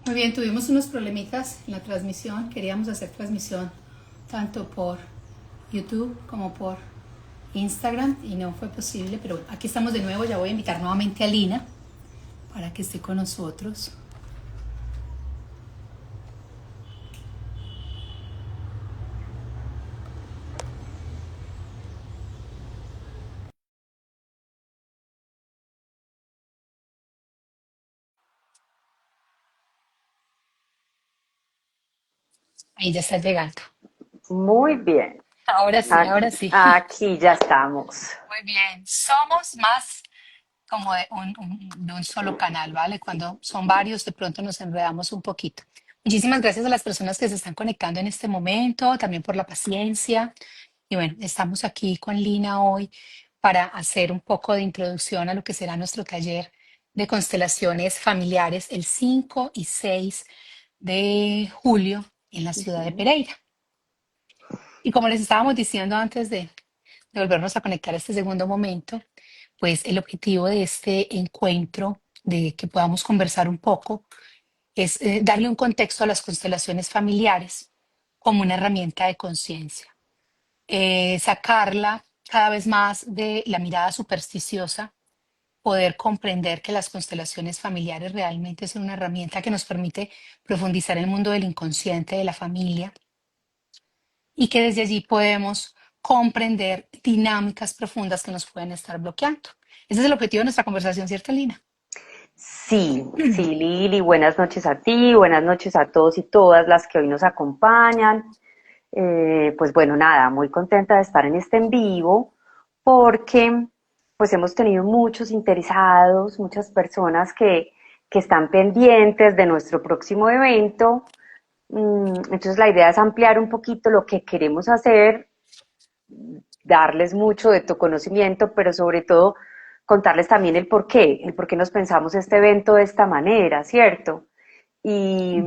Muy bien, tuvimos unos problemitas en la transmisión. Queríamos hacer transmisión tanto por YouTube como por Instagram y no fue posible, pero aquí estamos de nuevo. Ya voy a invitar nuevamente a Lina para que esté con nosotros. Ahí ya está llegando. Muy bien. Ahora sí, A- ahora sí. Aquí ya estamos. Muy bien. Somos más como de un solo canal, ¿vale? Cuando son varios, de pronto nos enredamos un poquito. Muchísimas gracias a las personas que se están conectando en este momento, también por la paciencia. Y bueno, estamos aquí con Lina hoy para hacer un poco de introducción a lo que será nuestro taller de constelaciones familiares el 5 y 6 de julio en la ciudad de Ujú. Pereira. Y como les estábamos diciendo antes de volvernos a conectar a este segundo momento, pues el objetivo de este encuentro, de que podamos conversar un poco, es darle un contexto a las constelaciones familiares como una herramienta de conciencia, sacarla cada vez más de la mirada supersticiosa, poder comprender que las constelaciones familiares realmente son una herramienta que nos permite profundizar en el mundo del inconsciente, de la familia, y que desde allí podemos comprender dinámicas profundas que nos pueden estar bloqueando. Ese es el objetivo de nuestra conversación, ¿cierto, Lina? Sí, sí, Lili, buenas noches a ti, buenas noches a todos y todas las que hoy nos acompañan. Pues bueno, nada, muy contenta de estar en este en vivo porque pues hemos tenido muchos interesados, muchas personas que están pendientes de nuestro próximo evento. Entonces la idea es ampliar un poquito lo que queremos hacer, darles mucho de tu conocimiento, pero sobre todo contarles también el por qué nos pensamos este evento de esta manera, ¿cierto? Y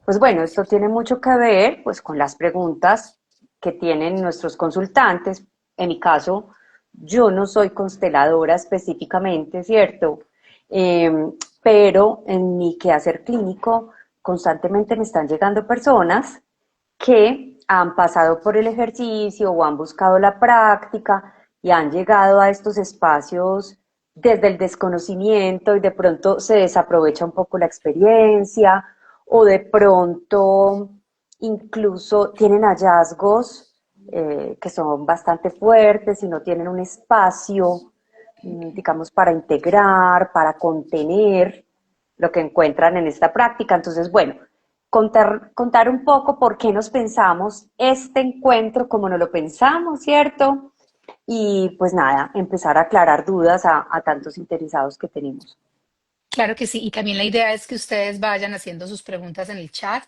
pues bueno, esto tiene mucho que ver pues con las preguntas que tienen nuestros consultantes. En mi caso, yo no soy consteladora específicamente, ¿cierto? Eh, pero en mi quehacer clínico constantemente me están llegando personas que han pasado por el ejercicio o han buscado la práctica y han llegado a estos espacios desde el desconocimiento y de pronto se desaprovecha un poco la experiencia o de pronto incluso tienen hallazgos que son bastante fuertes y no tienen un espacio, digamos, para integrar, para contener lo que encuentran en esta práctica. Entonces, bueno, contar un poco por qué nos pensamos este encuentro como no lo pensamos, ¿cierto? Y pues nada, empezar a aclarar dudas a tantos interesados que tenemos. Claro que sí, y también la idea es que ustedes vayan haciendo sus preguntas en el chat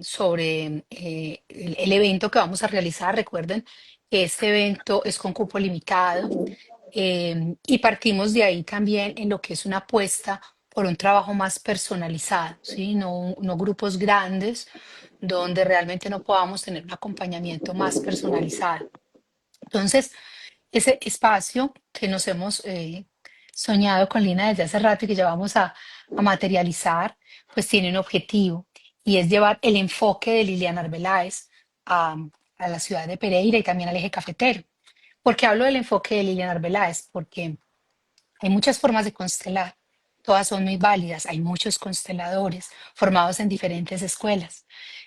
sobre el evento que vamos a realizar. Recuerden que este evento es con cupo limitado y partimos de ahí también en lo que es una apuesta por un trabajo más personalizado, ¿sí? No, no grupos grandes donde realmente no podamos tener un acompañamiento más personalizado. Entonces, ese espacio que nos hemos soñado con Lina desde hace rato y que ya vamos a materializar, pues tiene un objetivo y es llevar el enfoque de Liliana Arbeláez a, a la ciudad de Pereira y también al eje cafetero. ¿Por qué hablo del enfoque de Liliana Arbeláez? Porque hay muchas formas de constelar, todas son muy válidas, hay muchos consteladores formados en diferentes escuelas.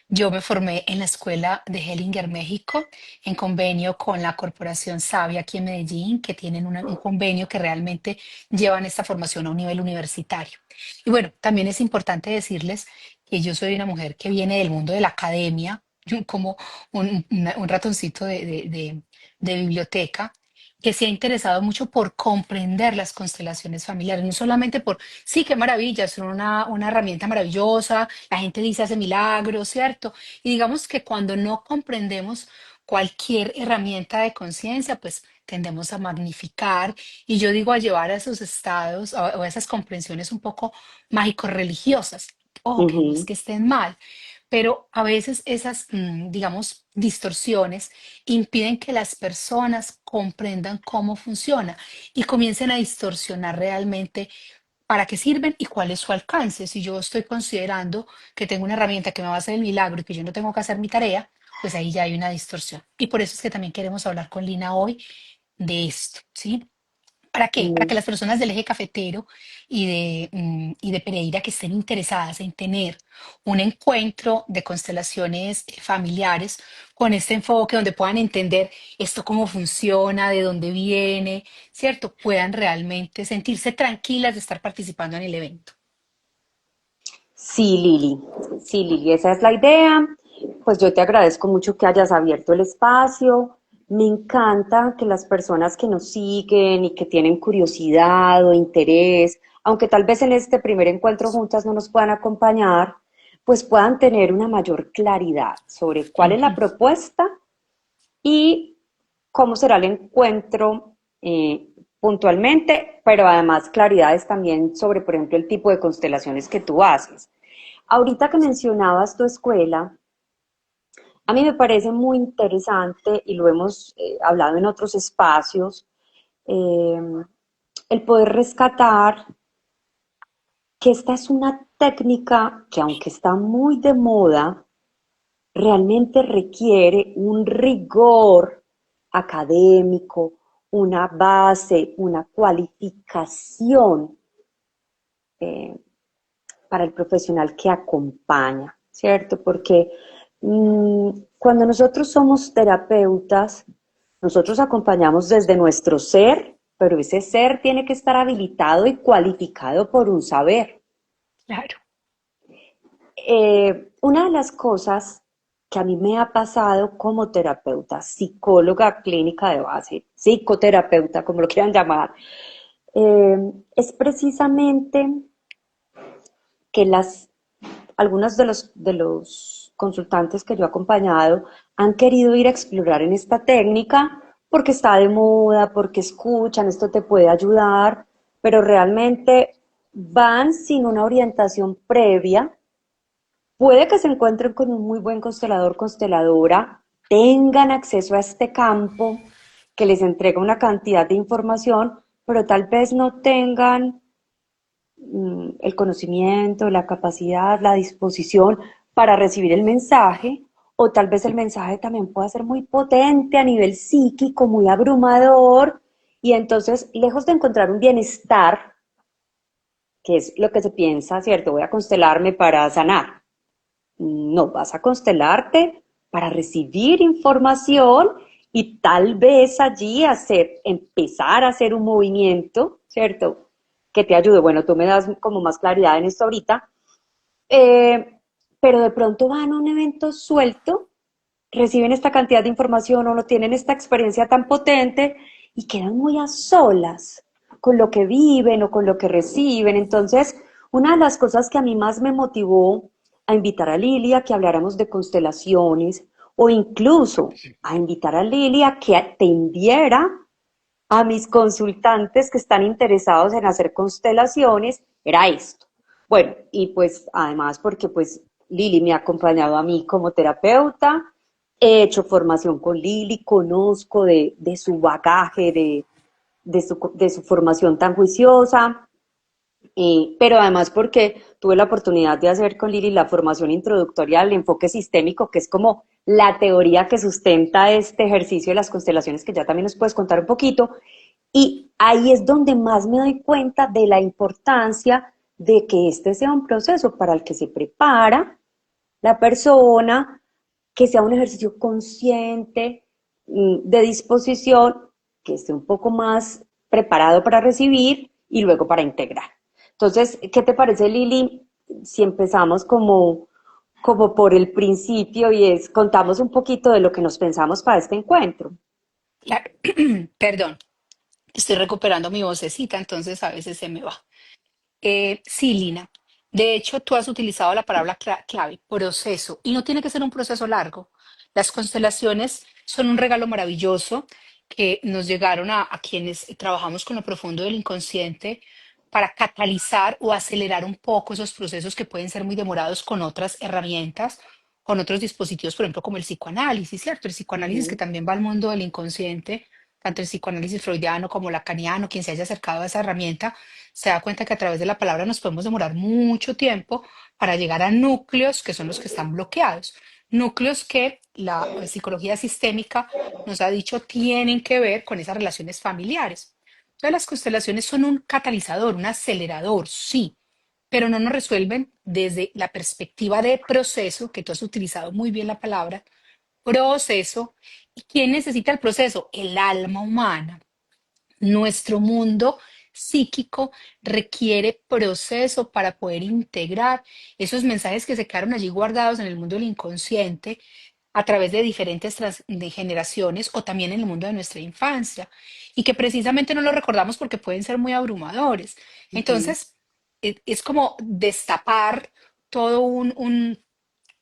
Yo me formé en la escuela de Hellinger, México, en convenio con la Corporación Sabia aquí en Medellín, que tienen un convenio que realmente llevan esta formación a un nivel universitario. Y bueno, también es importante decirles que yo soy una mujer que viene del mundo de la academia, como un ratoncito de biblioteca, que se ha interesado mucho por comprender las constelaciones familiares, no solamente por, sí, qué maravilla, son una herramienta maravillosa, la gente dice hace milagros, ¿cierto? Y digamos que cuando no comprendemos cualquier herramienta de conciencia, pues tendemos a magnificar y yo digo a llevar a esos estados o a esas comprensiones un poco mágico-religiosas. Ojo, que no es Ujú. que estén mal, pero a veces esas, digamos, distorsiones impiden que las personas comprendan cómo funciona y comiencen a distorsionar realmente para qué sirven y cuál es su alcance. Si yo estoy considerando que tengo una herramienta que me va a hacer el milagro y que yo no tengo que hacer mi tarea, pues ahí ya hay una distorsión. Y por eso es que también queremos hablar con Lina hoy de esto, ¿sí? ¿Para qué? Para que Mm. las personas del eje cafetero y de Pereira que estén interesadas en tener un encuentro de constelaciones familiares con este enfoque donde puedan entender esto cómo funciona, de dónde viene, ¿cierto? Puedan realmente sentirse tranquilas de estar participando en el evento. Sí, Lili, esa es la idea. Pues yo te agradezco mucho que hayas abierto el espacio. Me encanta que las personas que nos siguen y que tienen curiosidad o interés, aunque tal vez en este primer encuentro juntas no nos puedan acompañar, pues puedan tener una mayor claridad sobre cuál es la Ujú. propuesta y cómo será el encuentro puntualmente, pero además claridades también sobre, por ejemplo, el tipo de constelaciones que tú haces. Ahorita que mencionabas tu escuela, a mí me parece muy interesante y lo hemos hablado en otros espacios, eh, el poder rescatar que esta es una técnica que aunque está muy de moda, realmente requiere un rigor académico, una base, una cualificación eh, para el profesional que acompaña, ¿cierto? Porque cuando nosotros somos terapeutas, nosotros acompañamos desde nuestro ser, pero ese ser tiene que estar habilitado y cualificado por un saber. Claro. Una de las cosas que a mí me ha pasado como terapeuta, psicóloga clínica de base, psicoterapeuta, como lo quieran llamar, eh, es precisamente que algunos de los consultantes que yo he acompañado han querido ir a explorar en esta técnica porque está de moda, porque escuchan, esto te puede ayudar, pero realmente van sin una orientación previa. Puede que se encuentren con un muy buen constelador, consteladora, tengan acceso a este campo que les entrega una cantidad de información, pero tal vez no tengan el conocimiento, la capacidad, la disposición para recibir el mensaje, o tal vez el mensaje también pueda ser muy potente a nivel psíquico, muy abrumador, y entonces, lejos de encontrar un bienestar, que es lo que se piensa, ¿cierto? Voy a constelarme para sanar. No, vas a constelarte para recibir información y tal vez allí empezar a hacer un movimiento, ¿cierto? Que te ayude. Bueno, tú me das como más claridad en esto ahorita, eh, pero de pronto van a un evento suelto, reciben esta cantidad de información o no tienen esta experiencia tan potente y quedan muy a solas con lo que viven o con lo que reciben. Entonces, una de las cosas que a mí más me motivó a invitar a Lili a que habláramos de constelaciones o incluso a invitar a Lili a que atendiera a mis consultantes que están interesados en hacer constelaciones, era esto. Bueno, y pues además porque pues Lili me ha acompañado a mí como terapeuta, he hecho formación con Lili, conozco de su bagaje, de su formación tan juiciosa, pero además porque tuve la oportunidad de hacer con Lili la formación introductoria al enfoque sistémico, que es como la teoría que sustenta este ejercicio de las constelaciones, que ya también nos puedes contar un poquito, y ahí es donde más me doy cuenta de la importancia de que este sea un proceso para el que se prepara la persona, que sea un ejercicio consciente, de disposición, que esté un poco más preparado para recibir y luego para integrar. Entonces, ¿qué te parece, Lili, si empezamos como por el principio y contamos un poquito de lo que nos pensamos para este encuentro? Claro. Perdón, estoy recuperando mi vocecita, entonces a veces se me va. Sí, Lina. De hecho, tú has utilizado la palabra clave, proceso, y no tiene que ser un proceso largo. Las constelaciones son un regalo maravilloso que nos llegaron a quienes trabajamos con lo profundo del inconsciente para catalizar o acelerar un poco esos procesos que pueden ser muy demorados con otras herramientas, con otros dispositivos, por ejemplo, como el psicoanálisis, ¿cierto? El psicoanálisis que Ujú. también va al mundo del inconsciente tanto el psicoanálisis freudiano como lacaniano, quien se haya acercado a esa herramienta, se da cuenta que a través de la palabra nos podemos demorar mucho tiempo para llegar a núcleos que son los que están bloqueados. Núcleos que la psicología sistémica nos ha dicho tienen que ver con esas relaciones familiares. Entonces, las constelaciones son un catalizador, un acelerador, sí, pero no nos resuelven desde la perspectiva de proceso, que tú has utilizado muy bien la palabra, proceso. ¿Y quién necesita el proceso? El alma humana. Nuestro mundo psíquico requiere proceso para poder integrar esos mensajes que se quedaron allí guardados en el mundo del inconsciente a través de diferentes de generaciones o también en el mundo de nuestra infancia y que precisamente no lo recordamos porque pueden ser muy abrumadores. Ujú. Entonces, es como destapar todo un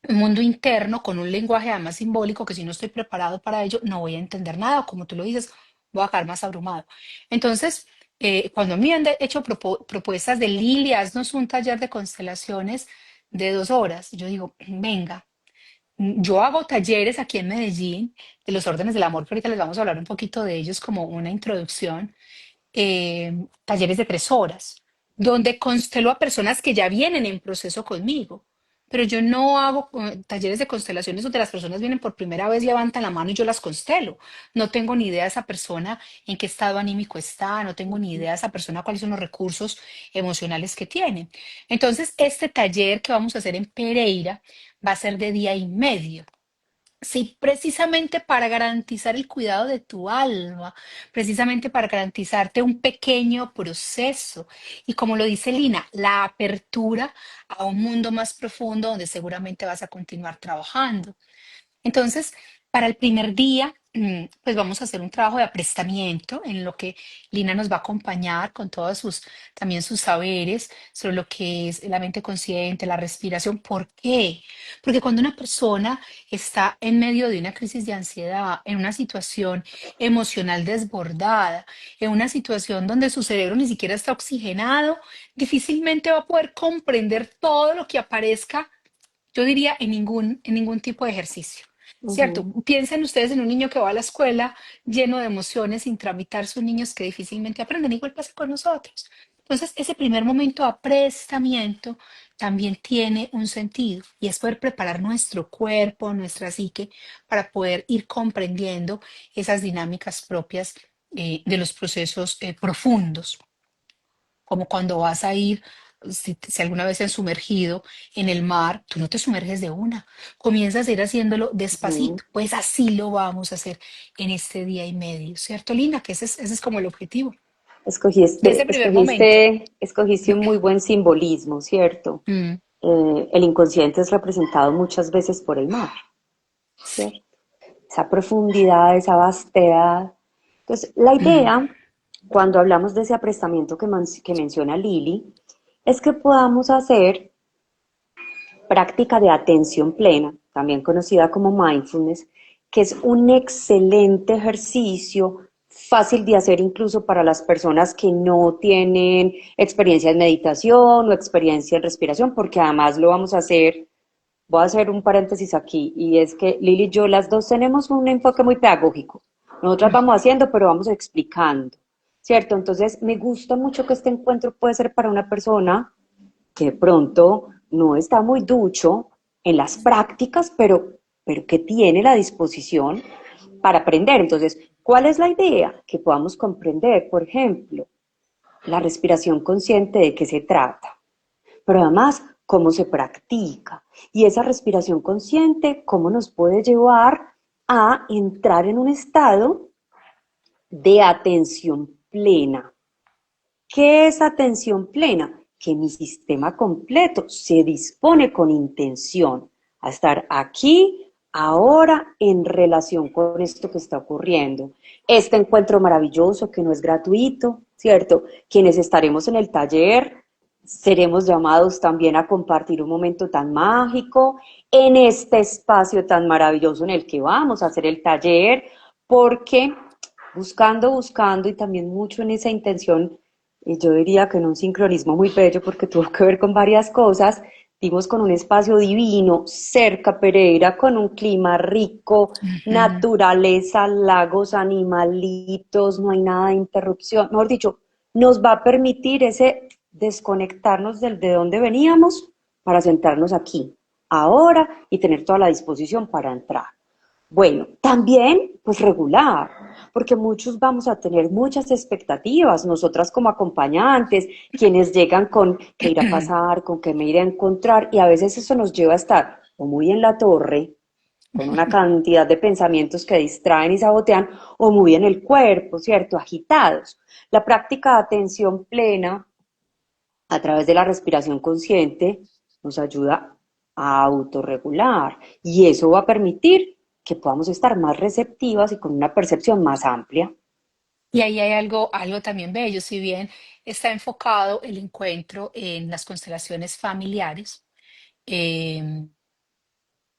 mundo interno con un lenguaje además simbólico que si no estoy preparado para ello no voy a entender nada, o como tú lo dices, voy a quedar más abrumado. Entonces, cuando me han hecho propuestas de Lili, haznos un taller de constelaciones de 2 horas, yo digo, venga, yo hago talleres aquí en Medellín de los órdenes del amor, que ahorita les vamos a hablar un poquito de ellos como una introducción, talleres de 3 horas, donde constelo a personas que ya vienen en proceso conmigo. Pero yo no hago talleres de constelaciones donde las personas vienen por primera vez, levantan la mano y yo las constelo. No tengo ni idea de esa persona en qué estado anímico está, no tengo ni idea de esa persona cuáles son los recursos emocionales que tiene. Entonces, este taller que vamos a hacer en Pereira va a ser de día y medio. Sí, precisamente para garantizar el cuidado de tu alma, precisamente para garantizarte un pequeño proceso. Y como lo dice Lina, la apertura a un mundo más profundo donde seguramente vas a continuar trabajando. Entonces, para el primer día, pues vamos a hacer un trabajo de aprestamiento en lo que Lina nos va a acompañar con todos también sus saberes sobre lo que es la mente consciente, la respiración. ¿Por qué? Porque cuando una persona está en medio de una crisis de ansiedad, en una situación emocional desbordada, en una situación donde su cerebro ni siquiera está oxigenado, difícilmente va a poder comprender todo lo que aparezca, yo diría, en ningún tipo de ejercicio. ¿Cierto? Ujú. Piensen ustedes en un niño que va a la escuela lleno de emociones, sin tramitar, son niños que difícilmente aprenden, igual pasa con nosotros. Entonces, ese primer momento de aprestamiento también tiene un sentido y es poder preparar nuestro cuerpo, nuestra psique, para poder ir comprendiendo esas dinámicas propias de los procesos profundos, como cuando vas a ir, si alguna vez se han sumergido en el mar, tú no te sumerges de una, comienzas a ir haciéndolo Ujú. despacito, pues así lo vamos a hacer en este día y medio, ¿cierto, Lina? Que ese es como el objetivo de ese primer momento. Escogiste un muy buen simbolismo, ¿cierto? Mm, El inconsciente es representado muchas veces por el mar, sí. ¿cierto? Esa profundidad, esa vastedad. Entonces, la Mm, idea, cuando hablamos de ese aprestamiento que menciona Lili, es que podamos hacer práctica de atención plena, también conocida como mindfulness, que es un excelente ejercicio, fácil de hacer incluso para las personas que no tienen experiencia en meditación o experiencia en respiración, porque además lo vamos a hacer. Voy a hacer un paréntesis aquí, y es que Lili y yo, las dos tenemos un enfoque muy pedagógico. Nosotras mm, vamos haciendo, pero vamos explicando, ¿cierto? Entonces, me gusta mucho que este encuentro puede ser para una persona que de pronto no está muy ducho en las prácticas, pero que tiene la disposición para aprender. Entonces, ¿cuál es la idea? Que podamos comprender, por ejemplo, la respiración consciente, de qué se trata, pero además cómo se practica. Y esa respiración consciente, cómo nos puede llevar a entrar en un estado de atención plena. ¿Qué es atención plena? Que mi sistema completo se dispone con intención a estar aquí, ahora, en relación con esto que está ocurriendo. Este encuentro maravilloso que no es gratuito, ¿cierto? Quienes estaremos en el taller seremos llamados también a compartir un momento tan mágico en este espacio tan maravilloso en el que vamos a hacer el taller, porque buscando y también mucho en esa intención, y yo diría que en un sincronismo muy bello porque tuvo que ver con varias cosas, dimos con un espacio divino, cerca Pereira, con un clima rico, Ujú. naturaleza, lagos, animalitos, no hay nada de interrupción. Mejor dicho, nos va a permitir ese desconectarnos del de donde veníamos para sentarnos aquí, ahora y tener toda la disposición para entrar. Bueno, también pues regular, porque muchos vamos a tener muchas expectativas, nosotras como acompañantes, quienes llegan con qué irá a pasar, con qué me iré a encontrar, y a veces eso nos lleva a estar o muy en la torre, con una cantidad de pensamientos que distraen y sabotean, o muy en el cuerpo, ¿cierto? Agitados. La práctica de atención plena a través de la respiración consciente nos ayuda a autorregular y eso va a permitir que podamos estar más receptivas y con una percepción más amplia. Y ahí hay algo también bello, si bien está enfocado el encuentro en las constelaciones familiares, em,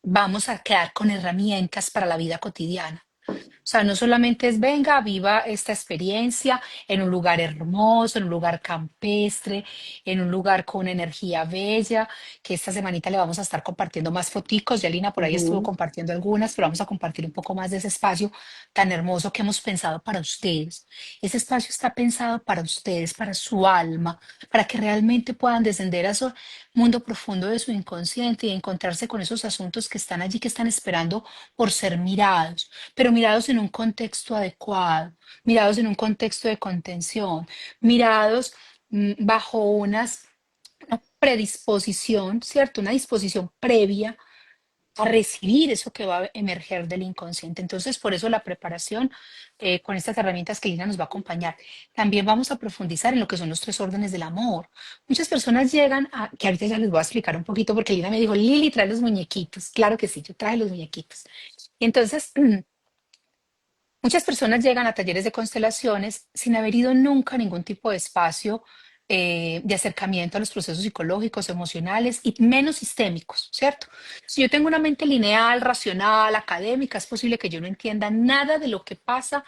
vamos a quedar con herramientas para la vida cotidiana. O sea, no solamente es venga, viva esta experiencia en un lugar hermoso, en un lugar campestre, en un lugar con una energía bella, que esta semanita le vamos a estar compartiendo más foticos. Ya Lina por ahí estuvo Ujú, compartiendo algunas, pero vamos a compartir un poco más de ese espacio tan hermoso que hemos pensado para ustedes. Ese espacio está pensado para ustedes, para su alma, para que realmente puedan descender a ese mundo profundo de su inconsciente y encontrarse con esos asuntos que están allí, que están esperando por ser mirados, pero mirados en un contexto adecuado, mirados en un contexto de contención, mirados bajo una predisposición, ¿cierto? Una disposición previa a recibir eso que va a emerger del inconsciente. Entonces, por eso la preparación con estas herramientas que Lina nos va a acompañar. También vamos a profundizar en lo que son los tres órdenes del amor. Muchas personas llegan a, que ahorita ya les voy a explicar un poquito, porque Lina me dijo, Lili, trae los muñequitos. Claro que sí, yo traje los muñequitos. Y entonces, muchas personas llegan a talleres de constelaciones sin haber ido nunca a ningún tipo de espacio de acercamiento a los procesos psicológicos, emocionales y menos sistémicos, ¿cierto? Si yo tengo una mente lineal, racional, académica, es posible que yo no entienda nada de lo que pasa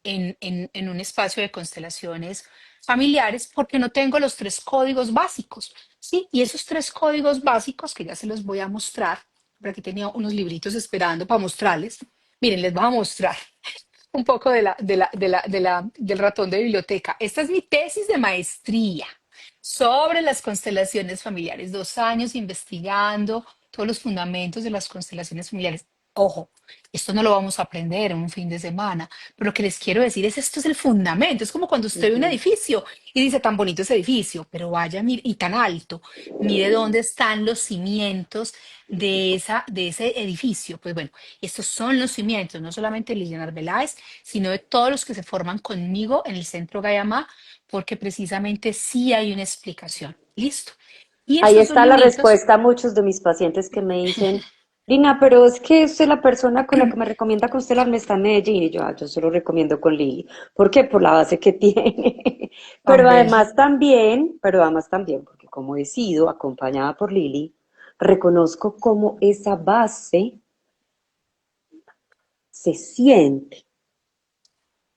en un espacio de constelaciones familiares porque no tengo los tres códigos básicos, ¿sí? Y esos tres códigos básicos, que ya se los voy a mostrar, por aquí tenía unos libritos esperando para mostrarles. Miren, les voy a mostrar un poco del ratón de biblioteca. Esta es mi tesis de maestría sobre las constelaciones familiares. 2 años investigando todos los fundamentos de las constelaciones familiares. Ojo, esto no lo vamos a aprender en un fin de semana, pero lo que les quiero decir es esto es el fundamento. Es como cuando usted ve un ujú. edificio y dice tan bonito ese edificio, pero vaya y tan alto. Mire dónde están los cimientos de ese edificio. Pues bueno, estos son los cimientos, no solamente de Liliana Arbeláez, sino de todos los que se forman conmigo en el Centro Gayamá, porque precisamente sí hay una explicación. Listo. Y Ahí estos dos está la libritos, respuesta a muchos de mis pacientes que me dicen, Lina, pero es que usted es la persona con la que me recomienda constelarme está en Medellín y yo se lo recomiendo con Lili. ¿Por qué? Por la base que tiene. tan bello. Pero además también, porque como he sido acompañada por Lili, reconozco cómo esa base se siente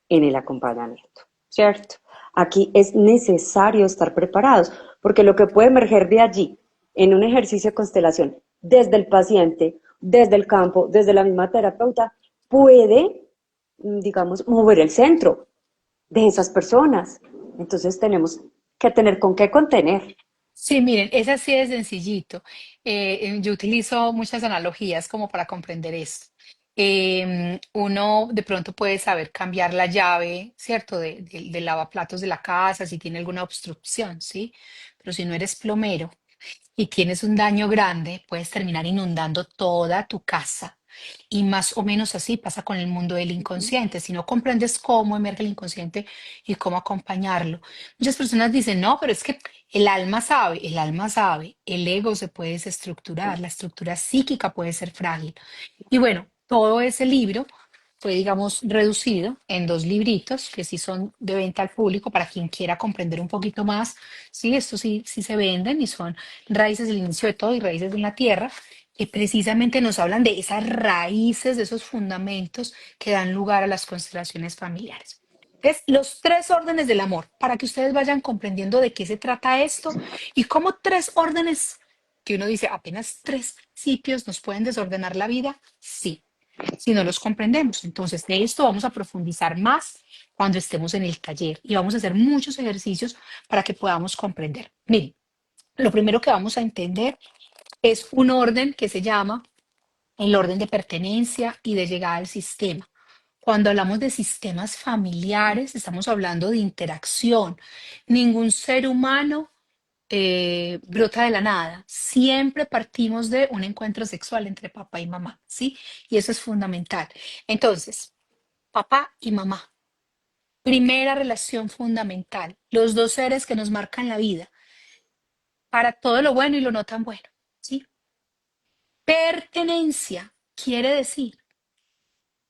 en el acompañamiento, ¿cierto? Aquí es necesario estar preparados, porque lo que puede emerger de allí, en un ejercicio de constelación, desde el paciente, desde el campo, desde la misma terapeuta, puede, digamos, mover el centro de esas personas. Entonces tenemos que tener con qué contener. Sí, miren, es así de sencillito. Yo utilizo muchas analogías como para comprender esto. Uno de pronto puede saber cambiar la llave, ¿cierto? Del lavaplatos de la casa, si tiene alguna obstrucción, ¿sí? Pero si no eres plomero y tienes un daño grande, puedes terminar inundando toda tu casa. Y más o menos así pasa con el mundo del inconsciente. Si no comprendes cómo emerge el inconsciente y cómo acompañarlo. Muchas personas dicen, no, pero es que el alma sabe, el ego se puede desestructurar, la estructura psíquica puede ser frágil. Y bueno, todo ese libro fue, digamos, reducido en dos libritos que sí son de venta al público para quien quiera comprender un poquito más. Sí, estos sí se venden y son Raíces del inicio de todo y Raíces de la tierra, que precisamente nos hablan de esas raíces, de esos fundamentos que dan lugar a las constelaciones familiares. Es los tres órdenes del amor, para que ustedes vayan comprendiendo de qué se trata esto y cómo tres órdenes que uno dice, apenas tres principios nos pueden desordenar la vida, sí, si no los comprendemos. Entonces, de esto vamos a profundizar más cuando estemos en el taller y vamos a hacer muchos ejercicios para que podamos comprender. Miren, lo primero que vamos a entender es un orden que se llama el orden de pertenencia y de llegada al sistema. Cuando hablamos de sistemas familiares, estamos hablando de interacción. Ningún ser humano brota de la nada. Siempre partimos de un encuentro sexual entre papá y mamá, ¿sí? Y eso es fundamental. Entonces, papá y mamá, primera relación fundamental, los dos seres que nos marcan la vida, para todo lo bueno y lo no tan bueno, ¿sí? Pertenencia quiere decir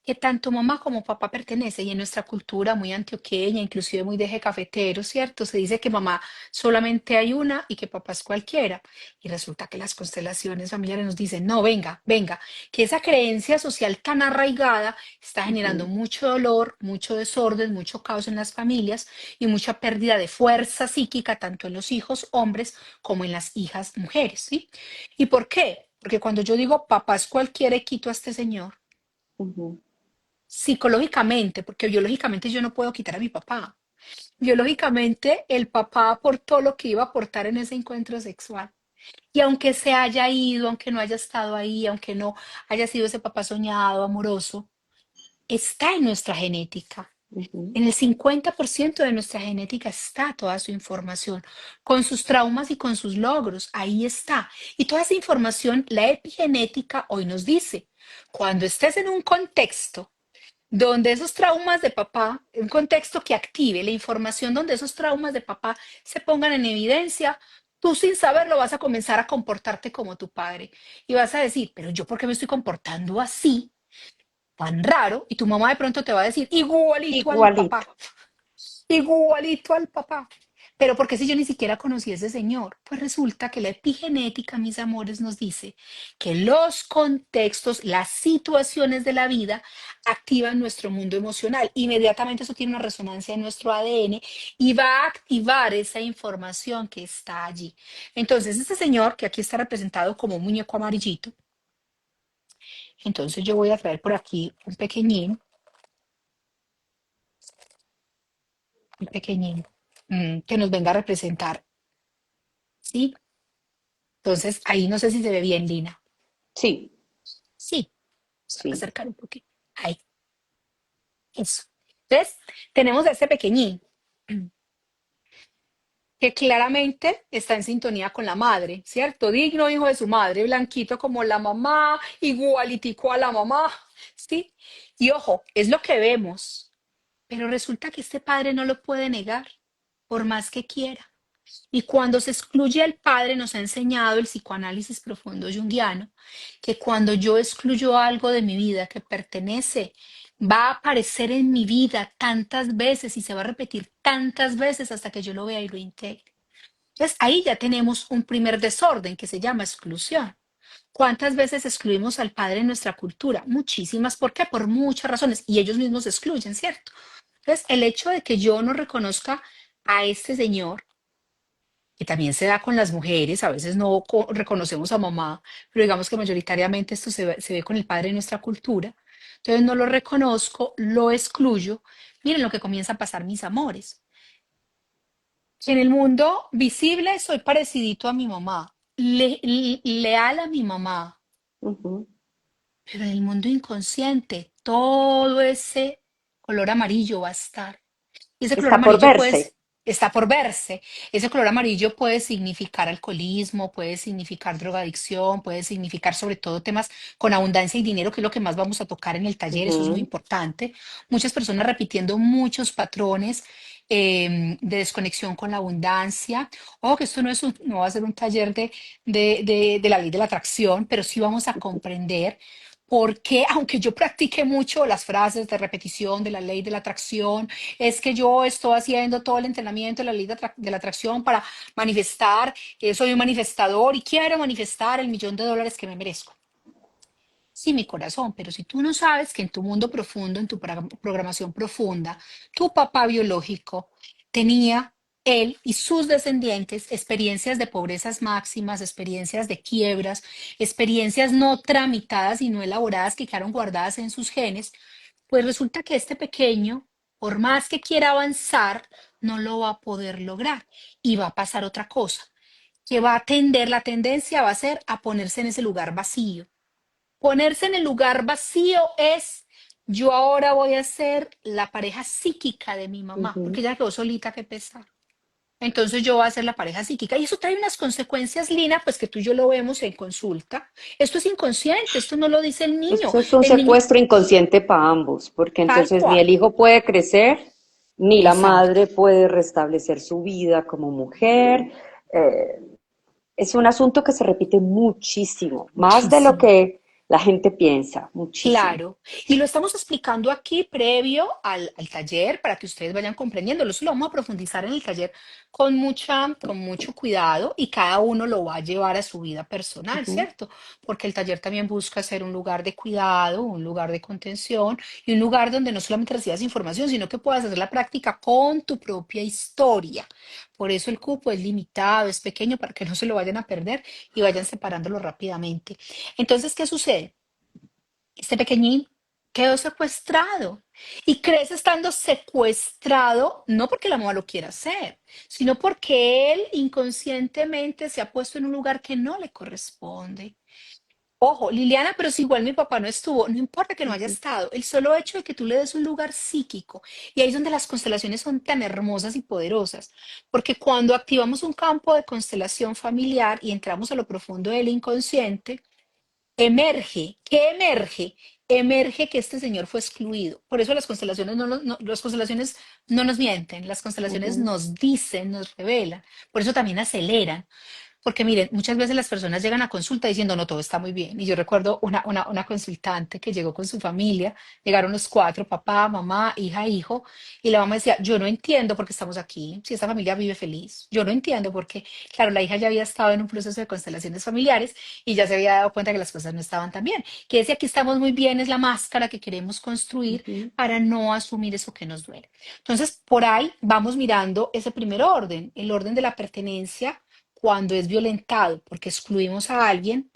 que tanto mamá como papá pertenece y en nuestra cultura muy antioqueña, inclusive muy de eje cafetero, ¿cierto? Se dice que mamá solamente hay una y que papá es cualquiera. Y resulta que las constelaciones familiares nos dicen, no, venga, venga, que esa creencia social tan arraigada está generando Ujú, mucho dolor, mucho desorden, mucho caos en las familias y mucha pérdida de fuerza psíquica, tanto en los hijos hombres como en las hijas mujeres, ¿sí? ¿Y por qué? Porque cuando yo digo papá es cualquiera y quito a este señor, ujú, psicológicamente, porque biológicamente yo no puedo quitar a mi papá. Biológicamente, el papá aportó lo que iba a aportar en ese encuentro sexual. Y aunque se haya ido, aunque no haya estado ahí, aunque no haya sido ese papá soñado, amoroso, está en nuestra genética. ujú, En el 50% de nuestra genética está toda su información, con sus traumas y con sus logros. Ahí está. Y toda esa información, la epigenética hoy nos dice, cuando estés en un contexto donde esos traumas de papá, un contexto que active la información donde esos traumas de papá se pongan en evidencia, tú sin saberlo vas a comenzar a comportarte como tu padre y vas a decir, pero yo por qué me estoy comportando así, tan raro, y tu mamá de pronto te va a decir, igualito al igualito. papá, igualito al papá. Pero porque si yo ni siquiera conocí a ese señor, pues resulta que la epigenética, mis amores, nos dice que los contextos, las situaciones de la vida activan nuestro mundo emocional. Inmediatamente eso tiene una resonancia en nuestro ADN y va a activar esa información que está allí. Entonces, este señor, que aquí está representado como un muñeco amarillito, entonces yo voy a traer por aquí un pequeñín, que nos venga a representar, ¿sí? Entonces, ahí no sé si se ve bien, Lina. Sí, Sí, vamos a sí. acercar un poquito. Ahí, eso. Entonces, tenemos a este pequeñín que claramente está en sintonía con la madre, ¿cierto? Digno hijo de su madre, blanquito como la mamá, igualitico a la mamá, ¿sí? Y ojo, es lo que vemos, pero resulta que este padre no lo puede negar, por más que quiera. Y cuando se excluye al padre, nos ha enseñado el psicoanálisis profundo junguiano, que cuando yo excluyo algo de mi vida que pertenece, va a aparecer en mi vida tantas veces y se va a repetir tantas veces hasta que yo lo vea y lo integre. Entonces ahí ya tenemos un primer desorden que se llama exclusión. ¿Cuántas veces excluimos al padre en nuestra cultura? Muchísimas. ¿Por qué? Por muchas razones. Y ellos mismos se excluyen, ¿cierto? Entonces, el hecho de que yo no reconozca a este señor que también se da con las mujeres, a veces no reconocemos a mamá, pero digamos que mayoritariamente esto se ve con el padre de nuestra cultura. Entonces no lo reconozco, lo excluyo. Miren lo que comienza a pasar, mis amores. Que en el mundo visible soy parecidito a mi mamá, leal a mi mamá, Ujú. pero en el mundo inconsciente todo ese color amarillo va a estar. Y ese color Está por amarillo verse. pues está por verse. Ese color amarillo puede significar alcoholismo, puede significar drogadicción, puede significar sobre todo temas con abundancia y dinero, que es lo que más vamos a tocar en el taller. Eso es muy Ujú, importante. Muchas personas repitiendo muchos patrones de desconexión con la abundancia. Ojo que esto no va a ser un taller de la ley de la atracción, pero sí vamos a ujú, comprender por qué, aunque yo practique mucho las frases de repetición de la ley de la atracción, es que yo estoy haciendo todo el entrenamiento de la ley de la atracción para manifestar, soy un manifestador y quiero manifestar el millón de dólares que me merezco. Sí, mi corazón, pero si tú no sabes que en tu mundo profundo, en tu programación profunda, tu papá biológico tenía él y sus descendientes experiencias de pobrezas máximas, experiencias de quiebras, experiencias no tramitadas y no elaboradas que quedaron guardadas en sus genes, pues resulta que este pequeño, por más que quiera avanzar, no lo va a poder lograr y va a pasar otra cosa, que va a tender, la tendencia va a ser a ponerse en ese lugar vacío. Ponerse en el lugar vacío es, yo ahora voy a ser la pareja psíquica de mi mamá, porque Ujú. ella quedó solita, que pesar. Entonces yo voy a ser la pareja psíquica. Y eso trae unas consecuencias, Lina, pues que tú y yo lo vemos en consulta. Esto es inconsciente, esto no lo dice el niño. Eso es un El niño, secuestro inconsciente para ambos, porque tal entonces ni cual. el hijo puede crecer, ni la Exacto, madre puede restablecer su vida como mujer. Eh, es un asunto que se repite muchísimo, más de lo muchísimo. que la gente piensa, muchísimo. Claro, y lo estamos explicando aquí previo al taller para que ustedes vayan comprendiendo. Eso lo vamos a profundizar en el taller con mucho cuidado y cada uno lo va a llevar a su vida personal, Ujú, ¿cierto? Porque el taller también busca ser un lugar de cuidado, un lugar de contención y un lugar donde no solamente recibas información, sino que puedas hacer la práctica con tu propia historia. Por eso el cupo es limitado, es pequeño para que no se lo vayan a perder y vayan separándolo rápidamente. Entonces, ¿qué sucede? Este pequeñín quedó secuestrado y crece estando secuestrado no porque la mamá lo quiera hacer, sino porque él inconscientemente se ha puesto en un lugar que no le corresponde. Ojo, Liliana, pero si igual mi papá no estuvo, no importa que no haya ujú, estado, el solo hecho de que tú le des un lugar psíquico, y ahí es donde las constelaciones son tan hermosas y poderosas, porque cuando activamos un campo de constelación familiar y entramos a lo profundo del inconsciente, emerge, ¿qué emerge? Emerge que este señor fue excluido. Por eso las constelaciones las constelaciones no nos mienten, las constelaciones ujú, nos dicen, nos revelan. Por eso también aceleran. Porque miren, muchas veces las personas llegan a consulta diciendo, no, todo está muy bien. Y yo recuerdo una consultante que llegó con su familia, llegaron los cuatro, papá, mamá, hija, hijo, y la mamá decía, yo no entiendo por qué estamos aquí, si esta familia vive feliz. Yo no entiendo por qué. Claro, la hija ya había estado en un proceso de constelaciones familiares y ya se había dado cuenta que las cosas no estaban tan bien. Que ese aquí estamos muy bien es la máscara que queremos construir ujú, para no asumir eso que nos duele. Entonces, por ahí vamos mirando ese primer orden, el orden de la pertenencia cuando es violentado porque excluimos a alguien,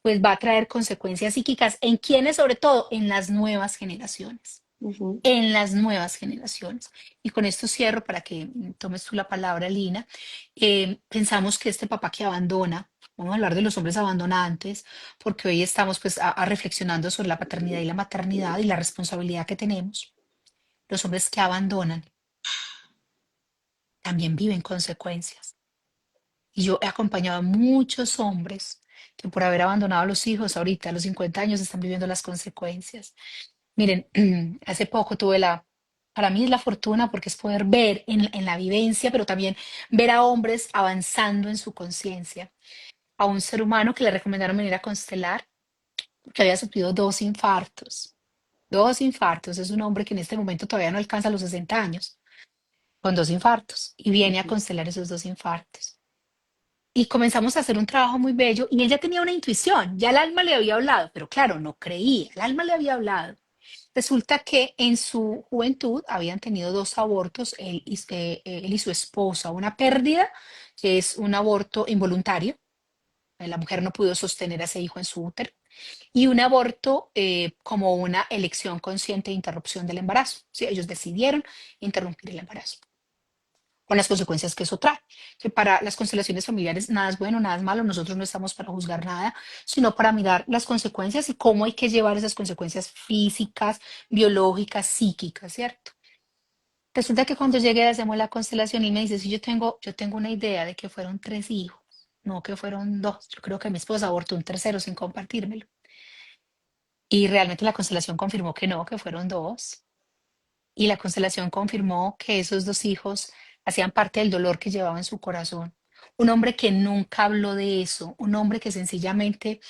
pues va a traer consecuencias psíquicas en quienes, sobre todo, en las nuevas generaciones. ujú. En las nuevas generaciones. Y con esto cierro para que tomes tú la palabra, Lina. Pensamos que este papá que abandona, vamos a hablar de los hombres abandonantes, porque hoy estamos pues reflexionando sobre la paternidad y la maternidad y la responsabilidad que tenemos. Los hombres que abandonan también viven consecuencias. Y yo he acompañado a muchos hombres que por haber abandonado a los hijos ahorita a los 50 años están viviendo las consecuencias. Miren, hace poco tuve para mí es la fortuna porque es poder ver en la vivencia, pero también ver a hombres avanzando en su conciencia. A un ser humano que le recomendaron venir a constelar, que había sufrido dos infartos. Dos infartos. Es un hombre que en este momento todavía no alcanza los 60 años, con dos infartos, y viene a Ujú. constelar esos dos infartos. Y comenzamos a hacer un trabajo muy bello y él ya tenía una intuición, ya el alma le había hablado, pero claro, no creía, el alma le había hablado. Resulta que en su juventud habían tenido dos abortos, él y su esposa, una pérdida, que es un aborto involuntario, la mujer no pudo sostener a ese hijo en su útero, y un aborto como una elección consciente de interrupción del embarazo. Sí, ellos decidieron interrumpir el embarazo con las consecuencias que eso trae. Que para las constelaciones familiares nada es bueno, nada es malo, nosotros no estamos para juzgar nada, sino para mirar las consecuencias y cómo hay que llevar esas consecuencias físicas, biológicas, psíquicas, ¿cierto? Resulta que cuando llegué hacemos la constelación y me dice, sí, yo tengo una idea de que fueron tres hijos, no que fueron dos. Yo creo que mi esposa abortó un tercero sin compartírmelo. Y realmente la constelación confirmó que no, que fueron dos. Y la constelación confirmó que esos dos hijos hacían parte del dolor que llevaba en su corazón. Un hombre que nunca habló de eso, un hombre que sencillamente,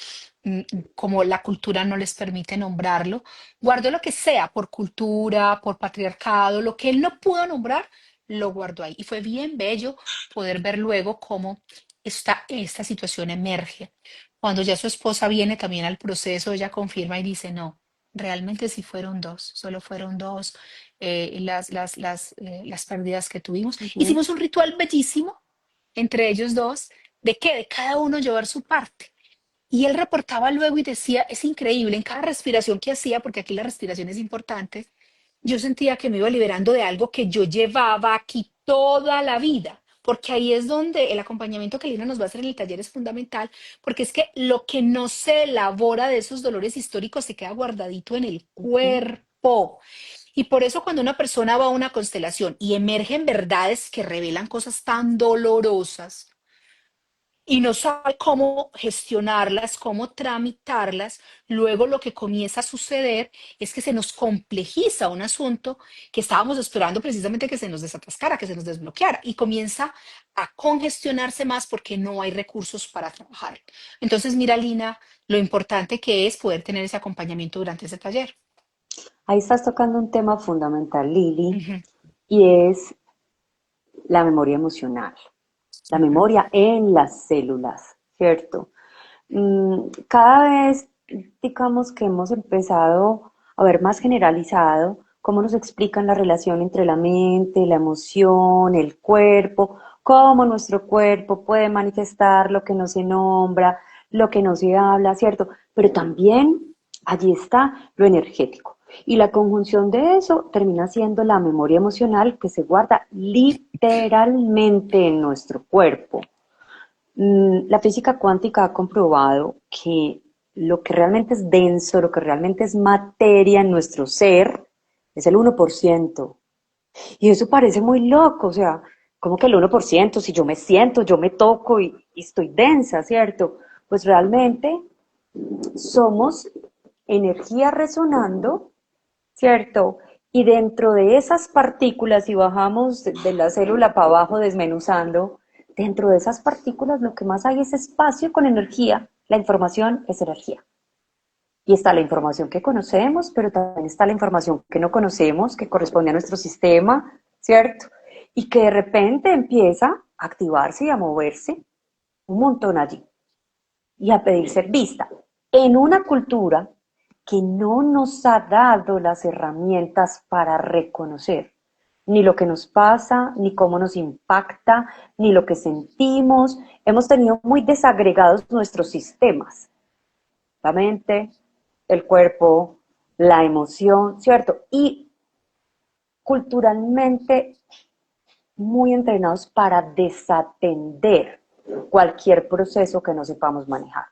como la cultura no les permite nombrarlo, guardó lo que sea, por cultura, por patriarcado, lo que él no pudo nombrar, lo guardó ahí. Y fue bien bello poder ver luego cómo esta situación emerge. Cuando ya su esposa viene también al proceso, ella confirma y dice, no. realmente sí fueron dos, solo fueron dos las pérdidas que tuvimos. Ujú. Hicimos un ritual bellísimo entre ellos dos, ¿de qué? De cada uno llevar su parte. Y él reportaba luego y decía, es increíble, en cada respiración que hacía, porque aquí la respiración es importante, yo sentía que me iba liberando de algo que yo llevaba aquí toda la vida, porque ahí es donde el acompañamiento que Lina nos va a hacer en el taller es fundamental, porque es que lo que no se elabora de esos dolores históricos se queda guardadito en el Ujú. cuerpo. Y por eso cuando una persona va a una constelación y emergen verdades que revelan cosas tan dolorosas, y no sabe cómo gestionarlas, cómo tramitarlas, luego lo que comienza a suceder es que se nos complejiza un asunto que estábamos esperando precisamente que se nos desatascara, que se nos desbloqueara y comienza a congestionarse más porque no hay recursos para trabajar. Entonces, mira, Lina, lo importante que es poder tener ese acompañamiento durante ese taller. Ahí estás tocando un tema fundamental, Lili, Ujú, y es la memoria emocional, la ujú, memoria en las células, ¿cierto? Cada vez, digamos que hemos empezado a ver más generalizado cómo nos explican la relación entre la mente, la emoción, el cuerpo, cómo nuestro cuerpo puede manifestar lo que no se nombra, lo que no se habla, ¿cierto? Pero también allí está lo energético. Y la conjunción de eso termina siendo la memoria emocional que se guarda literalmente en nuestro cuerpo. La física cuántica ha comprobado que lo que realmente es denso, lo que realmente es materia en nuestro ser, es el 1%. Y eso parece muy loco, o sea, como que el 1%, si yo me siento, yo me toco y estoy densa, ¿cierto? Pues realmente somos energía resonando, ¿cierto? Y dentro de esas partículas, si bajamos de la célula para abajo desmenuzando, dentro de esas partículas lo que más hay es espacio con energía. La información es energía. Y está la información que conocemos, pero también está la información que no conocemos, que corresponde a nuestro sistema, ¿cierto? Y que de repente empieza a activarse y a moverse un montón allí y a pedir ser vista en una cultura que no nos ha dado las herramientas para reconocer ni lo que nos pasa, ni cómo nos impacta, ni lo que sentimos. Hemos tenido muy desagregados nuestros sistemas, la mente, el cuerpo, la emoción, ¿cierto? Y culturalmente muy entrenados para desatender cualquier proceso que no sepamos manejar,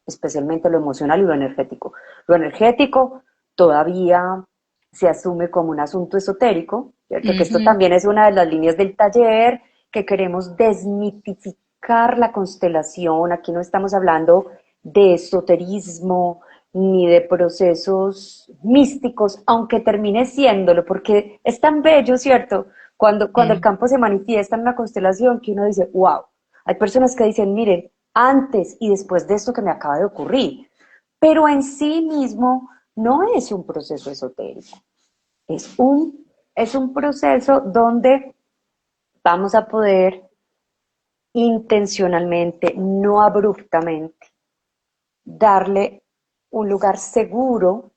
especialmente lo emocional y lo energético. Lo energético todavía se asume como un asunto esotérico, ¿cierto? Que esto ujú. también es una de las líneas del taller, que queremos desmitificar la constelación. Aquí no estamos hablando de esoterismo ni de procesos místicos, aunque termine siéndolo, porque es tan bello, ¿cierto? Cuando el Mm. campo se manifiesta en una constelación, que uno dice, wow, hay personas que dicen, miren, antes y después de esto que me acaba de ocurrir, pero en sí mismo no es un proceso esotérico, es es un proceso donde vamos a poder intencionalmente, no abruptamente, darle un lugar seguro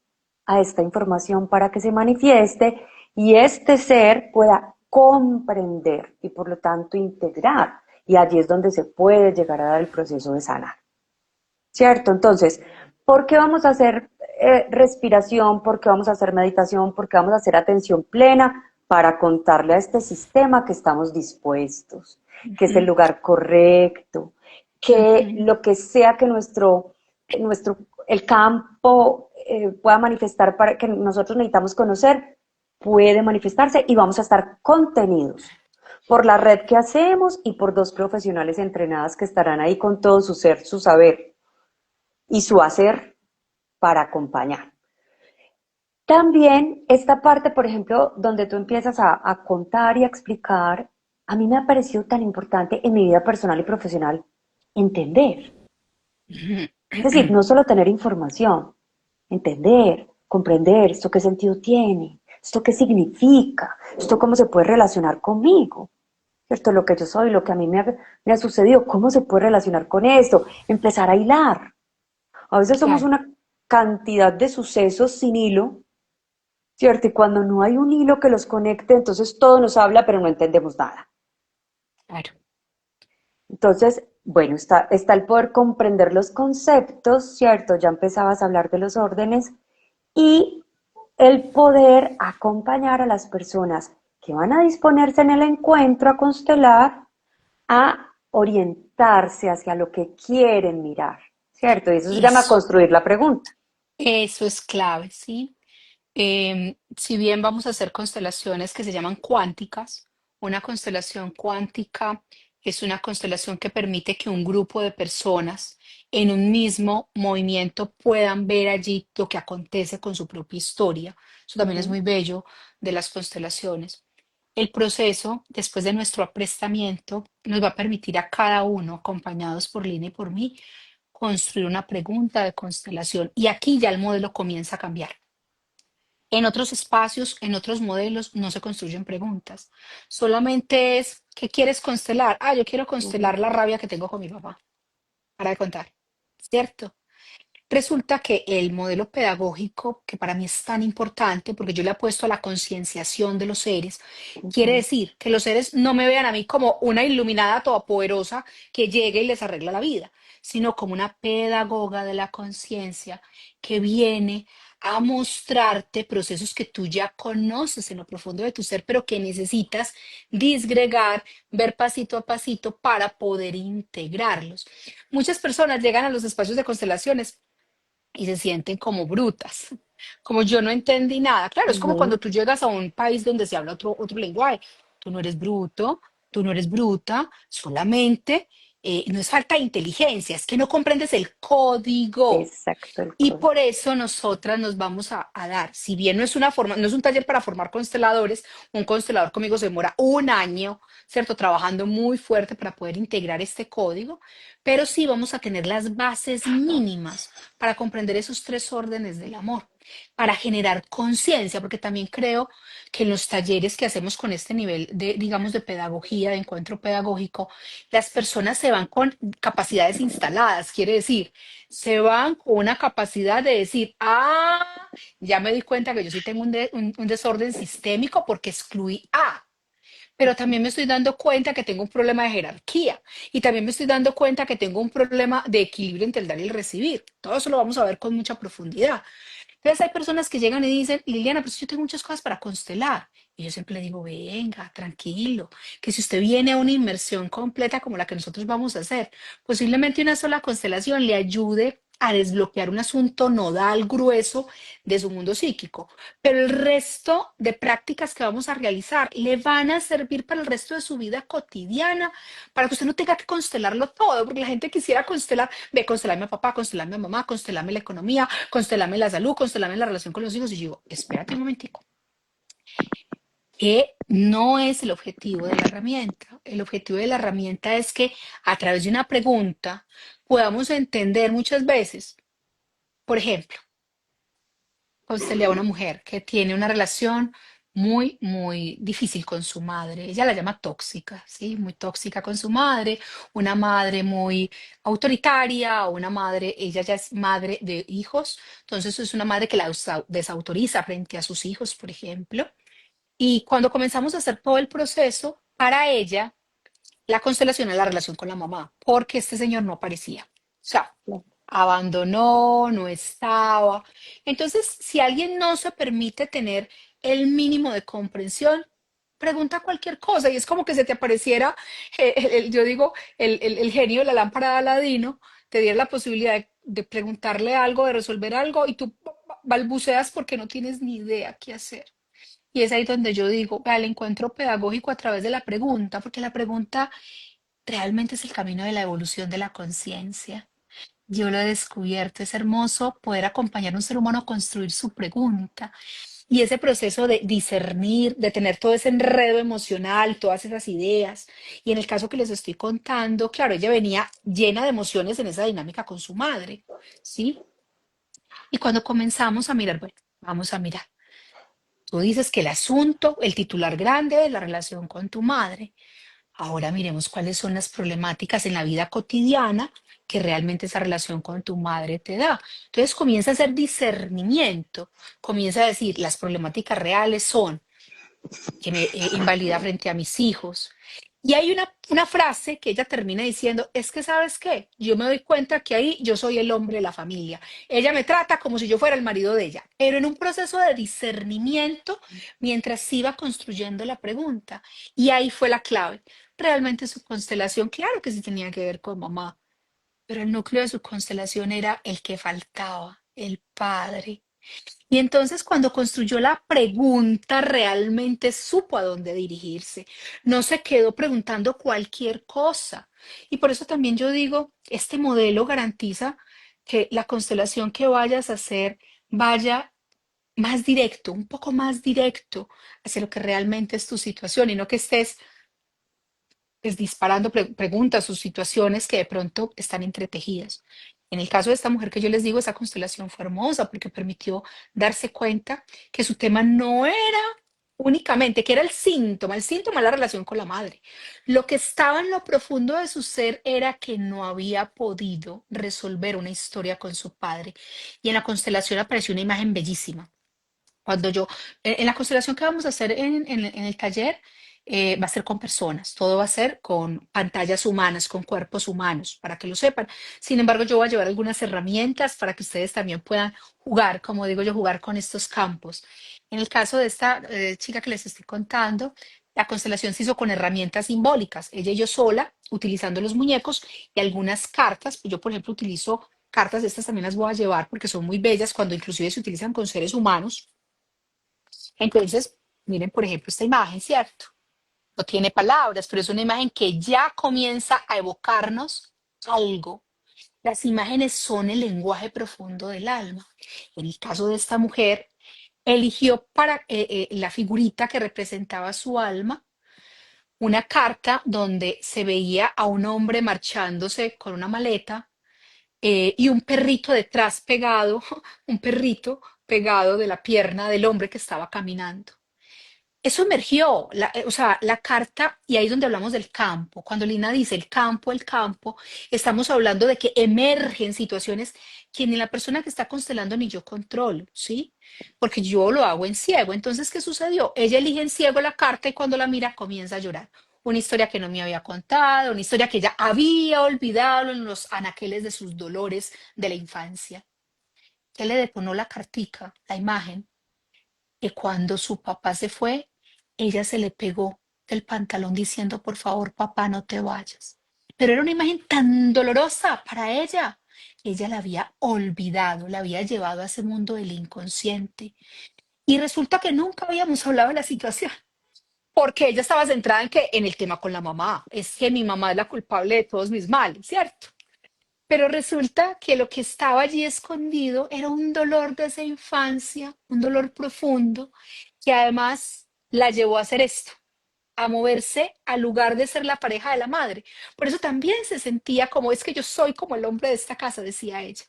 a esta información para que se manifieste y este ser pueda comprender y por lo tanto integrar. Y allí es donde se puede llegar a dar el proceso de sanar. ¿Cierto? Entonces, ¿por qué vamos a hacer respiración? ¿Por qué vamos a hacer meditación? ¿Por qué vamos a hacer atención plena? Para contarle a este sistema que estamos dispuestos, que es el Ujú, lugar correcto, que ujú. lo que sea que el campo pueda manifestar para que nosotros necesitamos conocer, puede manifestarse y vamos a estar contenidos por la red que hacemos y por dos profesionales entrenadas que estarán ahí con todo su ser, su saber y su hacer para acompañar. También esta parte, por ejemplo, donde tú empiezas a contar y a explicar, a mí me ha parecido tan importante en mi vida personal y profesional entender. Es decir, no solo tener información, entender, comprender esto qué sentido tiene, esto qué significa, esto cómo se puede relacionar conmigo, ¿cierto? Lo que yo soy, lo que a mí me ha sucedido, cómo se puede relacionar con esto, empezar a hilar. A veces somos Claro. cantidad de sucesos sin hilo, ¿cierto? Y cuando no hay un hilo que los conecte, entonces todo nos habla, pero no entendemos nada. Claro. Entonces, bueno, está el poder comprender los conceptos, ¿cierto? Ya empezabas a hablar de los órdenes y el poder acompañar a las personas que van a disponerse en el encuentro a constelar a orientarse hacia lo que quieren mirar, ¿cierto? Y eso se llama Eso. construir la pregunta. Eso es clave, ¿sí? Si bien vamos a hacer constelaciones que se llaman cuánticas, una constelación cuántica es una constelación que permite que un grupo de personas en un mismo movimiento puedan ver allí lo que acontece con su propia historia. Eso también es Ujú. muy bello de las constelaciones. El proceso, después de nuestro aprestamiento, nos va a permitir a cada uno, acompañados por Lina y por mí, construir una pregunta de constelación. Y aquí ya el modelo comienza a cambiar. En otros espacios, en otros modelos, no se construyen preguntas. Solamente es, ¿qué quieres constelar? Ah, yo quiero Ujú. constelar la rabia que tengo con mi papá. Para de contar. ¿Cierto? Resulta que el modelo pedagógico, que para mí es tan importante, porque yo le apuesto a la concienciación de los seres, quiere Ujú. decir que los seres no me vean a mí como una iluminada todopoderosa que llegue y les arregla la vida, sino como una pedagoga de la conciencia que viene a mostrarte procesos que tú ya conoces en lo profundo de tu ser, pero que necesitas disgregar, ver pasito a pasito para poder integrarlos. Muchas personas llegan a los espacios de constelaciones y se sienten como brutas, como yo no entendí nada. Claro, es como cuando Ujú. tú llegas a un país donde se habla otro lenguaje. Tú no eres bruto, tú no eres bruta, solamente no es falta de inteligencia, es que no comprendes el código. Exacto, el Y código. por eso nosotras nos vamos a dar, si bien no es una forma, no es un taller para formar consteladores, un constelador conmigo se demora un año, ¿cierto? Trabajando muy fuerte para poder integrar este código, pero sí vamos a tener las bases mínimas para comprender esos tres órdenes del amor, para generar conciencia, porque también creo que en los talleres que hacemos con este nivel de, digamos, de pedagogía, de encuentro pedagógico, las personas se van con capacidades instaladas, quiere decir, se van con una capacidad de decir, ah, ya me di cuenta que yo sí tengo un desorden sistémico porque excluí A, pero también me estoy dando cuenta que tengo un problema de jerarquía y también me estoy dando cuenta que tengo un problema de equilibrio entre el dar y el recibir. Todo eso lo vamos a ver con mucha profundidad. Entonces hay personas que llegan y dicen, Liliana, pero si yo tengo muchas cosas para constelar. Y yo siempre le digo, venga, tranquilo, que si usted viene a una inmersión completa como la que nosotros vamos a hacer, posiblemente una sola constelación le ayude a desbloquear un asunto nodal grueso de su mundo psíquico. Pero el resto de prácticas que vamos a realizar le van a servir para el resto de su vida cotidiana, para que usted no tenga que constelarlo todo, porque la gente quisiera constelar, ve, constelarme a papá, constelarme a mamá, constelarme la economía, constelame la salud, constelame la relación con los hijos. Y yo digo, espérate un momentico, que no es el objetivo de la herramienta. El objetivo de la herramienta es que a través de una pregunta podamos entender muchas veces, por ejemplo, constelé a una mujer que tiene una relación muy, muy difícil con su madre. Ella la llama tóxica, ¿sí? Muy tóxica con su madre, una madre muy autoritaria, una madre, ella ya es madre de hijos, entonces es una madre que la desautoriza frente a sus hijos, por ejemplo. Y cuando comenzamos a hacer todo el proceso, para ella, la constelación es la relación con la mamá, porque este señor no aparecía. O sea, abandonó, no estaba. Entonces, si alguien no se permite tener el mínimo de comprensión, pregunta cualquier cosa y es como que se te apareciera, yo digo, el genio de la lámpara de Aladino, te diera la posibilidad de preguntarle algo, de resolver algo y tú balbuceas porque no tienes ni idea qué hacer. Y es ahí donde yo digo, vea, el encuentro pedagógico a través de la pregunta, porque la pregunta realmente es el camino de la evolución de la conciencia. Yo lo he descubierto, es hermoso poder acompañar a un ser humano a construir su pregunta y ese proceso de discernir, de tener todo ese enredo emocional, todas esas ideas. Y en el caso que les estoy contando, claro, ella venía llena de emociones en esa dinámica con su madre, ¿sí? Y cuando comenzamos a mirar, bueno, vamos a mirar. Tú dices que el asunto, el titular grande de la relación con tu madre. Ahora miremos cuáles son las problemáticas en la vida cotidiana que realmente esa relación con tu madre te da. Entonces comienza a hacer discernimiento, comienza a decir, las problemáticas reales son que me invalida frente a mis hijos. Y hay una frase que ella termina diciendo, es que sabes qué, yo me doy cuenta que ahí yo soy el hombre de la familia. Ella me trata como si yo fuera el marido de ella, pero en un proceso de discernimiento mientras iba construyendo la pregunta. Y ahí fue la clave. Realmente su constelación, claro que sí tenía que ver con mamá, pero el núcleo de su constelación era el que faltaba, el padre. Y entonces cuando construyó la pregunta, realmente supo a dónde dirigirse. No se quedó preguntando cualquier cosa. Y por eso también yo digo, este modelo garantiza que la constelación que vayas a hacer vaya más directo, un poco más directo hacia lo que realmente es tu situación y no que estés pues, disparando preguntas o situaciones que de pronto están entretejidas. En el caso de esta mujer que yo les digo, esa constelación fue hermosa porque permitió darse cuenta que su tema no era únicamente, que era el síntoma de la relación con la madre. Lo que estaba en lo profundo de su ser era que no había podido resolver una historia con su padre. Y en la constelación apareció una imagen bellísima. Cuando yo, en la constelación que vamos a hacer en el taller, va a ser con personas, todo va a ser con pantallas humanas, con cuerpos humanos, para que lo sepan. Sin embargo, yo voy a llevar algunas herramientas para que ustedes también puedan jugar, como digo yo, jugar con estos campos. En el caso de esta chica que les estoy contando, la constelación se hizo con herramientas simbólicas, ella y yo sola, utilizando los muñecos y algunas cartas. Pues yo, por ejemplo, utilizo cartas, estas también las voy a llevar porque son muy bellas cuando inclusive se utilizan con seres humanos. Entonces, miren, por ejemplo, esta imagen, ¿cierto? No tiene palabras, pero es una imagen que ya comienza a evocarnos algo. Las imágenes son el lenguaje profundo del alma. En el caso de esta mujer, eligió para la figurita que representaba su alma una carta donde se veía a un hombre marchándose con una maleta y un perrito detrás pegado, un perrito pegado de la pierna del hombre que estaba caminando. Eso emergió, o sea, la carta, y ahí es donde hablamos del campo. Cuando Lina dice el campo, estamos hablando de que emergen situaciones que ni la persona que está constelando ni yo controlo, ¿sí? Porque yo lo hago en ciego. Entonces, ¿qué sucedió? Ella elige en ciego la carta y cuando la mira comienza a llorar. Una historia que no me había contado, una historia que ella había olvidado en los anaqueles de sus dolores de la infancia. ¿Qué le detonó la cartica, la imagen? Que cuando su papá se fue, ella se le pegó del pantalón diciendo, por favor, papá, no te vayas. Pero era una imagen tan dolorosa para ella. Ella la había olvidado, la había llevado a ese mundo del inconsciente. Y resulta que nunca habíamos hablado de la situación, porque ella estaba centrada en que en el tema con la mamá. Es que mi mamá es la culpable de todos mis males, ¿cierto? Pero resulta que lo que estaba allí escondido era un dolor de esa infancia, un dolor profundo, que además la llevó a hacer esto, a moverse al lugar de ser la pareja de la madre. Por eso también se sentía como es que yo soy como el hombre de esta casa, decía ella.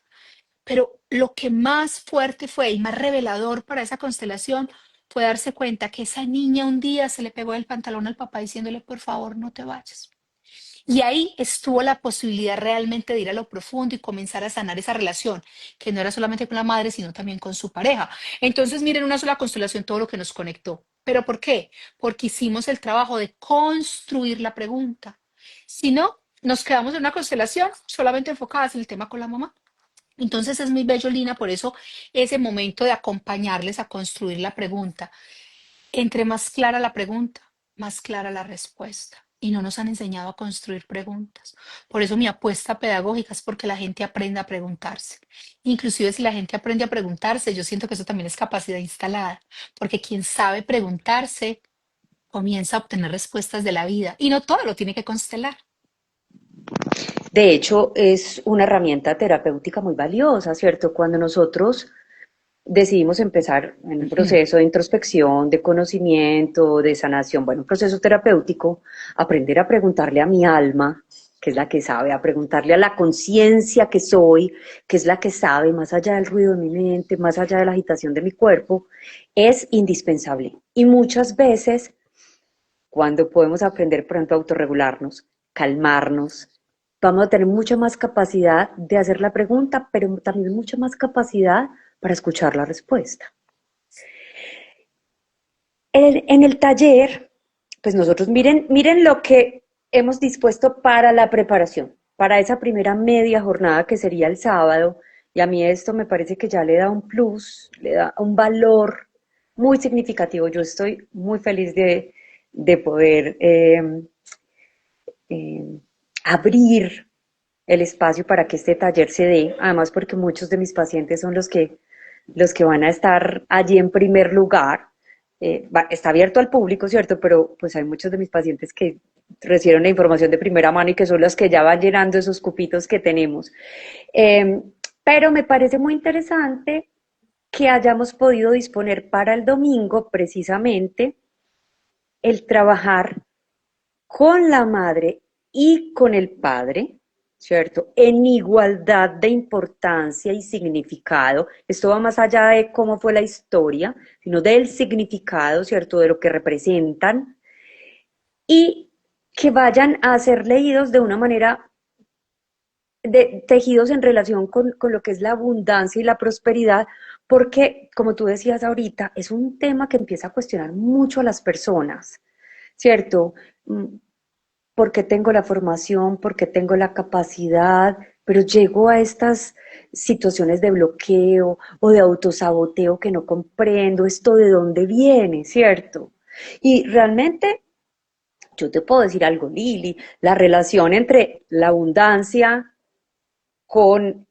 Pero lo que más fuerte fue y más revelador para esa constelación fue darse cuenta que esa niña un día se le pegó el pantalón al papá diciéndole, por favor, no te vayas. Y ahí estuvo la posibilidad realmente de ir a lo profundo y comenzar a sanar esa relación, que no era solamente con la madre, sino también con su pareja. Entonces, miren, una sola constelación, todo lo que nos conectó. ¿Pero por qué? Porque hicimos el trabajo de construir la pregunta. Si no, nos quedamos en una constelación solamente enfocadas en el tema con la mamá. Entonces es muy bello, Lina, por eso ese momento de acompañarles a construir la pregunta. Entre más clara la pregunta, más clara la respuesta. Y no nos han enseñado a construir preguntas. Por eso mi apuesta pedagógica es porque la gente aprenda a preguntarse. Inclusive si la gente aprende a preguntarse, yo siento que eso también es capacidad instalada. Porque quien sabe preguntarse comienza a obtener respuestas de la vida. Y no todo lo tiene que constelar. De hecho, es una herramienta terapéutica muy valiosa, ¿cierto? Cuando nosotros decidimos empezar en un proceso de introspección, de conocimiento, de sanación, bueno, un proceso terapéutico, aprender a preguntarle a mi alma, que es la que sabe, a preguntarle a la conciencia que soy, que es la que sabe, más allá del ruido de mi mente, más allá de la agitación de mi cuerpo, es indispensable. Y muchas veces cuando podemos aprender pronto a autorregularnos, calmarnos, vamos a tener mucha más capacidad de hacer la pregunta, pero también mucha más capacidad para escuchar la respuesta. En el taller, pues nosotros miren lo que hemos dispuesto para la preparación, para esa primera media jornada que sería el sábado, y a mí esto me parece que ya le da un plus, le da un valor muy significativo. Yo estoy muy feliz de poder eh, abrir el espacio para que este taller se dé, además porque muchos de mis pacientes son los que van a estar allí en primer lugar. Está abierto al público, ¿cierto? Pero pues hay muchos de mis pacientes que recibieron la información de primera mano y que son los que ya van llenando esos cupitos que tenemos. Eh, pero me parece muy interesante que hayamos podido disponer para el domingo precisamente el trabajar con la madre y con el padre, ¿cierto? En igualdad de importancia y significado. Esto va más allá de cómo fue la historia, sino del significado, ¿cierto? De lo que representan y que vayan a ser leídos de una manera tejidos en relación con lo que es la abundancia y la prosperidad, porque, como tú decías ahorita, es un tema que empieza a cuestionar mucho a las personas, ¿cierto? Porque tengo la formación, porque tengo la capacidad, pero llego a estas situaciones de bloqueo o de autosaboteo que no comprendo, esto de dónde viene, ¿cierto? Y realmente yo te puedo decir algo, Lili, la relación entre la abundancia con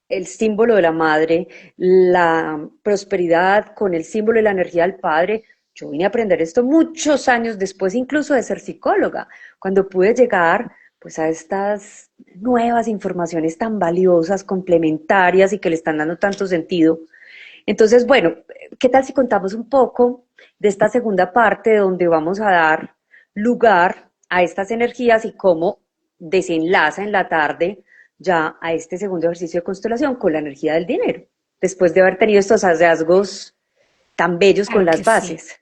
el símbolo de la madre, la prosperidad con el símbolo de la energía del padre. Yo vine a aprender esto muchos años después, incluso de ser psicóloga, cuando pude llegar pues a estas nuevas informaciones tan valiosas, complementarias y que le están dando tanto sentido. Entonces, bueno, ¿qué tal si contamos un poco de esta segunda parte donde vamos a dar lugar a estas energías y cómo desenlaza en la tarde ya a este segundo ejercicio de constelación con la energía del dinero, después de haber tenido estos hallazgos tan bellos con Claro las que sí, bases?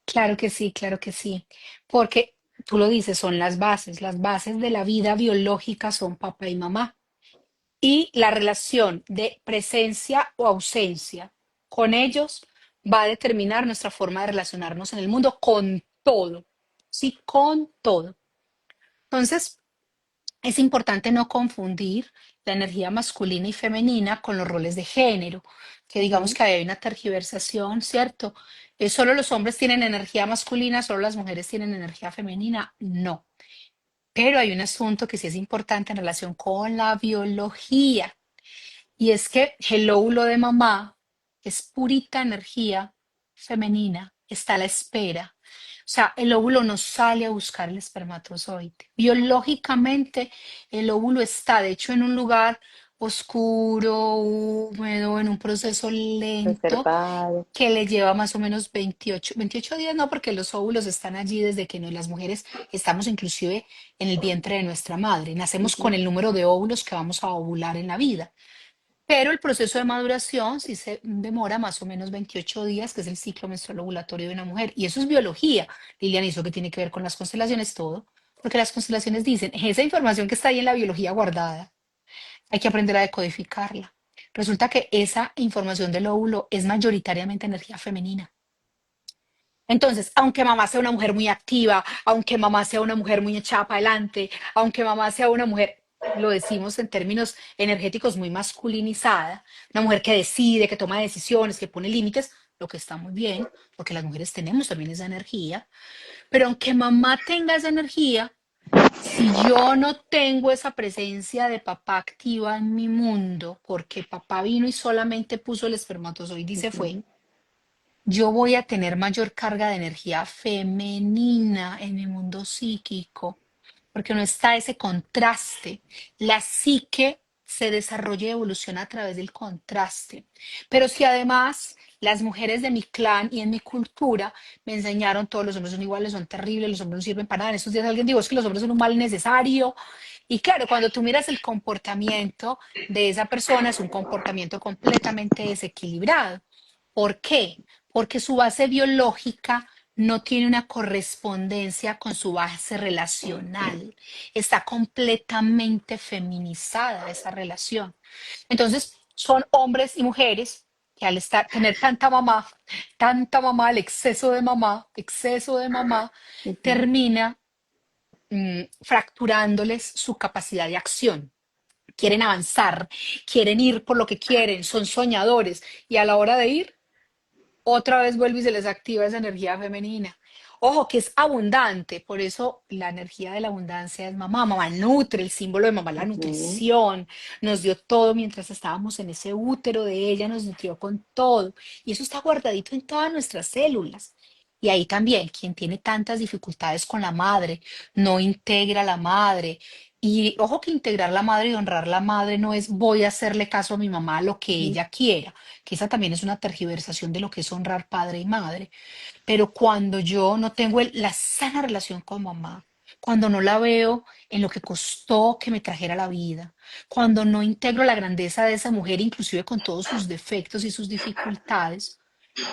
claro que sí, claro que sí. Porque tú lo dices, son las bases de la vida biológica son papá y mamá. Y la relación de presencia o ausencia con ellos va a determinar nuestra forma de relacionarnos en el mundo con todo, sí, con todo. Entonces, es importante no confundir la energía masculina y femenina con los roles de género, que digamos Ujú. que hay una tergiversación, ¿cierto? Solo los hombres tienen energía masculina, solo las mujeres tienen energía femenina. No. Pero hay un asunto que sí es importante en relación con la biología. Y es que el óvulo de mamá es purita energía femenina, está a la espera. O sea, el óvulo no sale a buscar el espermatozoide. Biológicamente, el óvulo está, de hecho, en un lugar oscuro, húmedo, en un proceso lento Reservado. que le lleva más o menos 28 días, no, porque los óvulos están allí desde que las mujeres estamos inclusive en el vientre de nuestra madre. Nacemos con Ujú. el número de óvulos que vamos a ovular en la vida. Pero el proceso de maduración sí se demora más o menos 28 días, que es el ciclo menstrual ovulatorio de una mujer. Y eso es biología, Lilian, y eso que tiene que ver con las constelaciones, todo. Porque las constelaciones dicen, esa información que está ahí en la biología guardada, hay que aprender a decodificarla. Resulta que esa información del óvulo es mayoritariamente energía femenina. Entonces, aunque mamá sea una mujer muy activa, aunque mamá sea una mujer muy echada para adelante, aunque mamá sea una mujer, lo decimos en términos energéticos, muy masculinizada, una mujer que decide, que toma decisiones, que pone límites, lo que está muy bien, porque las mujeres tenemos también esa energía, pero aunque mamá tenga esa energía, si yo no tengo esa presencia de papá activa en mi mundo, porque papá vino y solamente puso el espermatozoide y se fue, Ujú. yo voy a tener mayor carga de energía femenina en mi mundo psíquico, porque no está ese contraste. La psique se desarrolla y evoluciona a través del contraste. Pero si además las mujeres de mi clan y en mi cultura me enseñaron todos los hombres son iguales, son terribles, los hombres no sirven para nada. En estos días alguien dijo es que los hombres son un mal necesario. Y claro, cuando tú miras el comportamiento de esa persona, es un comportamiento completamente desequilibrado. ¿Por qué? Porque su base biológica no tiene una correspondencia con su base relacional. Está completamente feminizada esa relación. Entonces, son hombres y mujeres que al tener tanta mamá, el exceso de mamá, Ujú, termina fracturándoles su capacidad de acción. Quieren avanzar, quieren ir por lo que quieren, son soñadores y a la hora de ir otra vez vuelve y se les activa esa energía femenina. Ojo, que es abundante, por eso la energía de la abundancia es mamá. Mamá nutre, el símbolo de mamá, la ujú, nutrición, nos dio todo mientras estábamos en ese útero de ella, nos nutrió con todo. Y eso está guardadito en todas nuestras células. Y ahí también, quien tiene tantas dificultades con la madre, no integra a la madre. Y ojo que integrar la madre y honrar la madre no es voy a hacerle caso a mi mamá a lo que ujú, ella quiera, que esa también es una tergiversación de lo que es honrar padre y madre. Pero cuando yo no tengo la sana relación con mamá, cuando no la veo en lo que costó que me trajera la vida, cuando no integro la grandeza de esa mujer, inclusive con todos sus defectos y sus dificultades,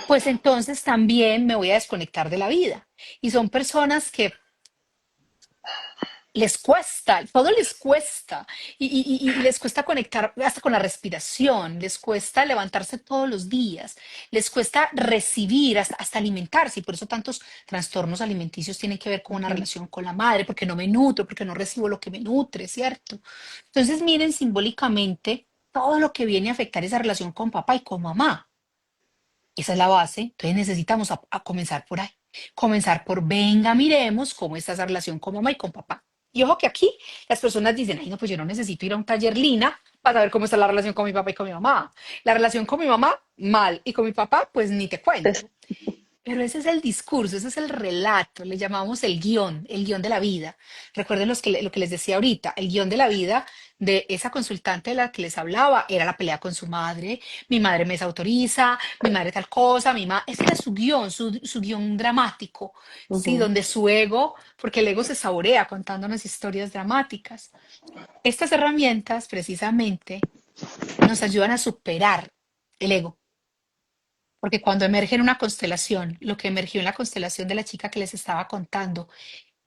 pues entonces también me voy a desconectar de la vida. Y son personas que les cuesta, todo les cuesta y les cuesta conectar hasta con la respiración, les cuesta levantarse todos los días, les cuesta recibir, hasta alimentarse y por eso tantos trastornos alimenticios tienen que ver con una ujú. relación con la madre, porque no me nutro, porque no recibo lo que me nutre, ¿cierto? Entonces miren simbólicamente todo lo que viene a afectar esa relación con papá y con mamá. Esa es la base, entonces necesitamos a comenzar por ahí. Comenzar por, venga, miremos cómo está esa relación con mamá y con papá. Y ojo que aquí las personas dicen, ay, no, pues yo no necesito ir a un taller Lina para saber cómo está la relación con mi papá y con mi mamá. La relación con mi mamá, mal, y con mi papá, pues ni te Entonces, cuento. Pero ese es el discurso, ese es el relato, le llamamos el guión de la vida. Recuerden lo que les decía ahorita, el guión de la vida de esa consultante de la que les hablaba era la pelea con su madre, mi madre me desautoriza, mi madre tal cosa, ese era su guión dramático, sí, ujú, donde su ego, porque el ego se saborea contándonos historias dramáticas. Estas herramientas precisamente nos ayudan a superar el ego. Porque cuando emerge en una constelación, lo que emergió en la constelación de la chica que les estaba contando,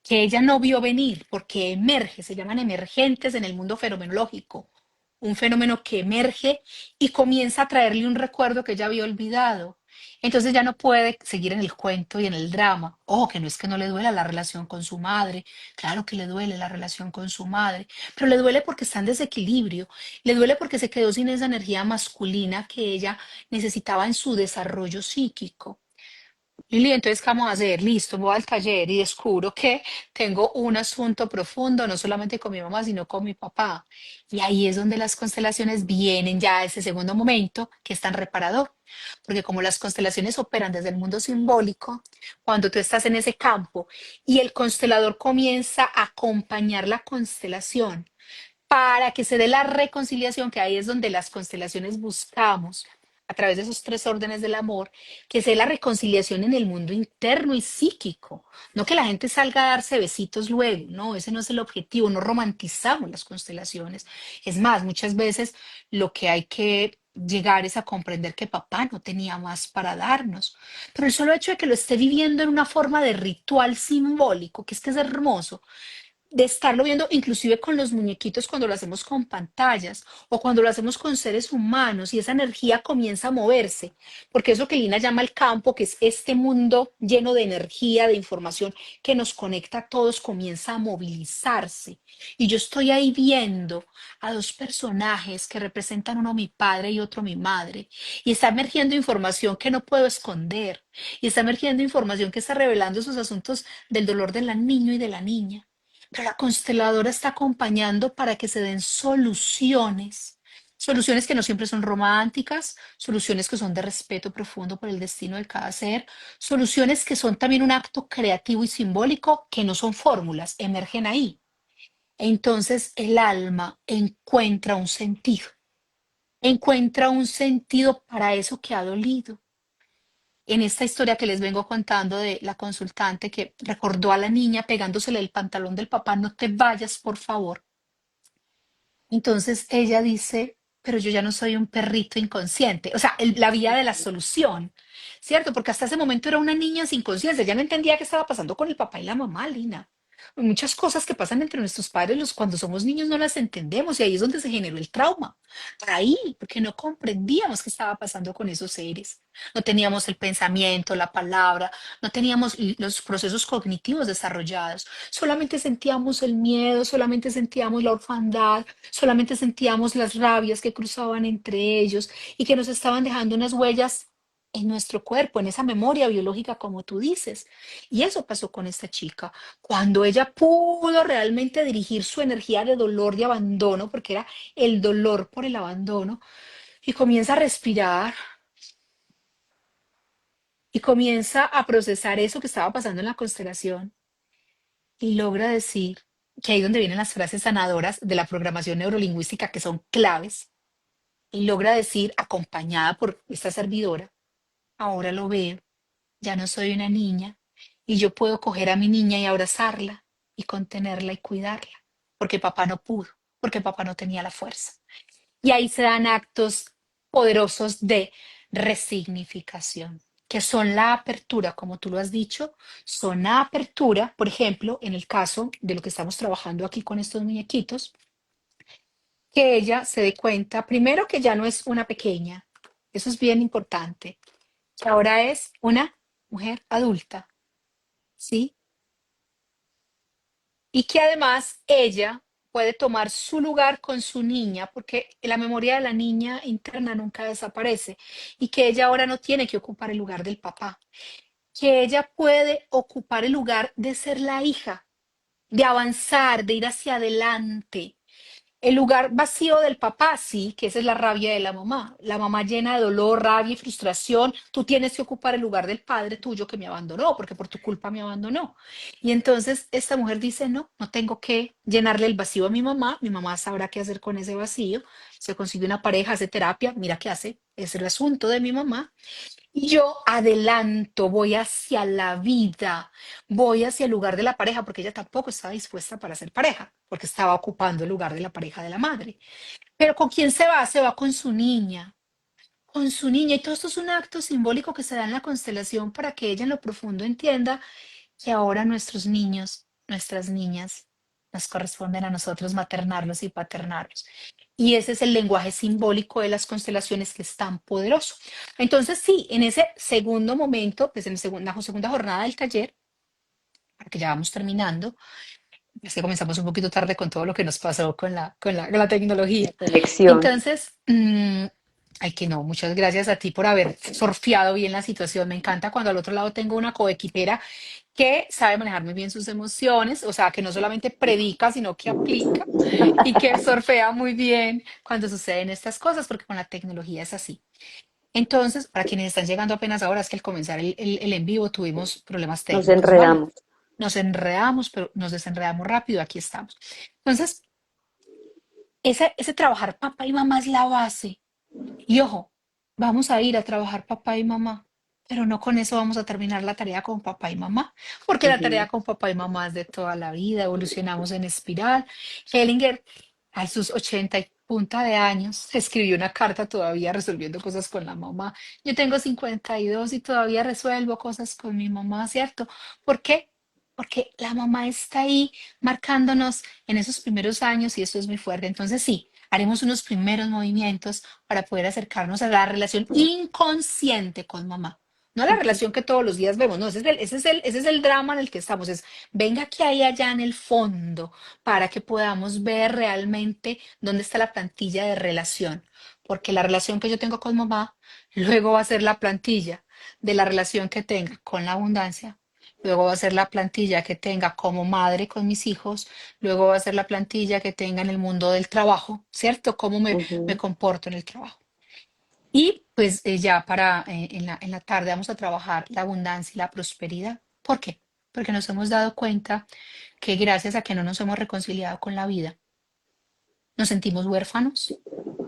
que ella no vio venir, porque emerge, se llaman emergentes en el mundo fenomenológico, un fenómeno que emerge y comienza a traerle un recuerdo que ella había olvidado. Entonces ya no puede seguir en el cuento y en el drama. Ojo, que no es que no le duela la relación con su madre, claro que le duele la relación con su madre, pero le duele porque está en desequilibrio, le duele porque se quedó sin esa energía masculina que ella necesitaba en su desarrollo psíquico. Lili, entonces, ¿qué vamos a hacer? Listo, voy al taller y descubro que tengo un asunto profundo, no solamente con mi mamá, sino con mi papá. Y ahí es donde las constelaciones vienen ya a ese segundo momento que es tan reparador. Porque como las constelaciones operan desde el mundo simbólico, cuando tú estás en ese campo y el constelador comienza a acompañar la constelación para que se dé la reconciliación, que ahí es donde las constelaciones buscamos, a través de esos tres órdenes del amor, que se dé la reconciliación en el mundo interno y psíquico. No que la gente salga a darse besitos luego, no, ese no es el objetivo, no romantizamos las constelaciones. Es más, muchas veces lo que hay que llegar es a comprender que papá no tenía más para darnos. Pero el solo hecho de que lo esté viviendo en una forma de ritual simbólico, que es hermoso, de estarlo viendo inclusive con los muñequitos cuando lo hacemos con pantallas o cuando lo hacemos con seres humanos y esa energía comienza a moverse, porque eso que Lina llama el campo, que es este mundo lleno de energía, de información que nos conecta a todos, comienza a movilizarse. Y yo estoy ahí viendo a dos personajes que representan uno mi padre y otro mi madre, y está emergiendo información que no puedo esconder, y está emergiendo información que está revelando esos asuntos del dolor del niño y de la niña. Pero la consteladora está acompañando para que se den soluciones. Soluciones que no siempre son románticas, soluciones que son de respeto profundo por el destino de cada ser, soluciones que son también un acto creativo y simbólico, que no son fórmulas, emergen ahí. Entonces el alma encuentra un sentido para eso que ha dolido. En esta historia que les vengo contando de la consultante que recordó a la niña pegándosele el pantalón del papá, no te vayas, por favor. Entonces ella dice, pero yo ya no soy un perrito inconsciente. O sea, la vía de la solución, ¿cierto? Porque hasta ese momento era una niña sin conciencia, ya no entendía qué estaba pasando con el papá y la mamá, Lina. Muchas cosas que pasan entre nuestros padres, cuando somos niños no las entendemos y ahí es donde se generó el trauma. Ahí, porque no comprendíamos qué estaba pasando con esos seres. No teníamos el pensamiento, la palabra, no teníamos los procesos cognitivos desarrollados. Solamente sentíamos el miedo, solamente sentíamos la orfandad, solamente sentíamos las rabias que cruzaban entre ellos y que nos estaban dejando unas huellas en nuestro cuerpo, en esa memoria biológica, como tú dices. Y eso pasó con esta chica. Cuando ella pudo realmente dirigir su energía de dolor, de abandono, porque era el dolor por el abandono, y comienza a respirar y comienza a procesar eso que estaba pasando en la constelación y logra decir, que ahí es donde vienen las frases sanadoras de la programación neurolingüística que son claves, y logra decir, acompañada por esta servidora, ahora lo veo, ya no soy una niña y yo puedo coger a mi niña y abrazarla y contenerla y cuidarla, porque papá no pudo, porque papá no tenía la fuerza. Y ahí se dan actos poderosos de resignificación, que son la apertura, como tú lo has dicho, son la apertura, por ejemplo, en el caso de lo que estamos trabajando aquí con estos muñequitos, que ella se dé cuenta, primero que ya no es una pequeña, eso es bien importante, que ahora es una mujer adulta, ¿sí? Y que además ella puede tomar su lugar con su niña, porque la memoria de la niña interna nunca desaparece, y que ella ahora no tiene que ocupar el lugar del papá, que ella puede ocupar el lugar de ser la hija, de avanzar, de ir hacia adelante. El lugar vacío del papá, sí, que esa es la rabia de la mamá. La mamá llena de dolor, rabia y frustración. Tú tienes que ocupar el lugar del padre tuyo que me abandonó, porque por tu culpa me abandonó. Y entonces esta mujer dice, no, no tengo que llenarle el vacío a mi mamá sabrá qué hacer con ese vacío. Se consigue una pareja, hace terapia, mira qué hace, es el asunto de mi mamá. Y yo adelanto, voy hacia la vida, voy hacia el lugar de la pareja, porque ella tampoco estaba dispuesta para ser pareja, porque estaba ocupando el lugar de la pareja de la madre. Pero ¿con quién se va? Se va con su niña, con su niña. Y todo esto es un acto simbólico que se da en la constelación para que ella en lo profundo entienda que ahora nuestros niños, nuestras niñas, nos corresponden a nosotros maternarlos y paternarlos. Y ese es el lenguaje simbólico de las constelaciones que es tan poderoso. Entonces, sí, en ese segundo momento, pues en la segunda jornada del taller, porque ya vamos terminando, es que comenzamos un poquito tarde con todo lo que nos pasó con la tecnología. Selección. Entonces, ay que no, muchas gracias a ti por haber surfeado bien la situación. Me encanta cuando al otro lado tengo una coequipera que sabe manejar muy bien sus emociones, o sea, que no solamente predica, sino que aplica y que surfea muy bien cuando suceden estas cosas, porque con la tecnología es así. Entonces, para quienes están llegando apenas ahora, es que al comenzar el en vivo tuvimos problemas Nos técnicos, ¿vale? enredamos. Nos enredamos, pero nos desenredamos rápido, aquí estamos. Entonces, ese trabajar papá y mamá es la base. Y ojo, vamos a ir a trabajar papá y mamá, pero no con eso vamos a terminar la tarea con papá y mamá, porque la tarea Ujú. con papá y mamá es de toda la vida, evolucionamos en espiral. Hellinger, a sus 80 y punta de años, escribió una carta todavía resolviendo cosas con la mamá. Yo tengo 52 y todavía resuelvo cosas con mi mamá, ¿cierto? ¿Por qué? Porque la mamá está ahí marcándonos en esos primeros años y eso es muy fuerte. Entonces sí, haremos unos primeros movimientos para poder acercarnos a la relación inconsciente con mamá. No la Ujú. relación que todos los días vemos, no, ese es el drama en el que estamos. Es, venga que hay allá en el fondo para que podamos ver realmente dónde está la plantilla de relación. Porque la relación que yo tengo con mamá luego va a ser la plantilla de la relación que tenga con la abundancia. Luego va a ser la plantilla que tenga como madre con mis hijos. Luego va a ser la plantilla que tenga en el mundo del trabajo, ¿cierto? Cómo me Ujú. comporto en el trabajo. Y pues ya para en la tarde vamos a trabajar la abundancia y la prosperidad. ¿Por qué? Porque nos hemos dado cuenta que gracias a que no nos hemos reconciliado con la vida, nos sentimos huérfanos,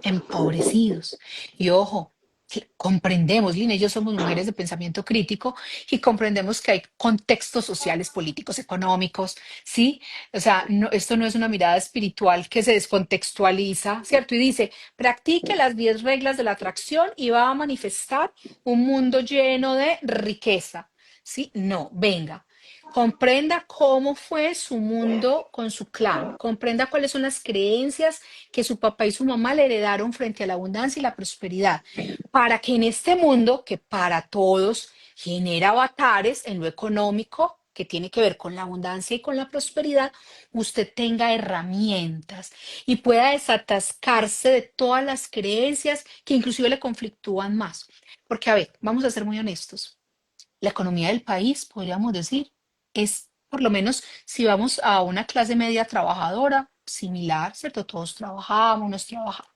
empobrecidos. Y ojo, que comprendemos, Lina y yo somos mujeres de pensamiento crítico y comprendemos que hay contextos sociales, políticos, económicos, ¿sí? O sea, esto no es una mirada espiritual que se descontextualiza, ¿cierto? Y dice, practique las 10 reglas de la atracción y va a manifestar un mundo lleno de riqueza, ¿sí? No, venga. Comprenda cómo fue su mundo con su clan, comprenda cuáles son las creencias que su papá y su mamá le heredaron frente a la abundancia y la prosperidad para que en este mundo, que para todos genera avatares en lo económico, que tiene que ver con la abundancia y con la prosperidad, usted tenga herramientas y pueda desatascarse de todas las creencias que inclusive le conflictúan más. Porque, a ver, vamos a ser muy honestos. La economía del país, podríamos decir, es, por lo menos, si vamos a una clase media trabajadora, similar, ¿cierto? Todos trabajamos,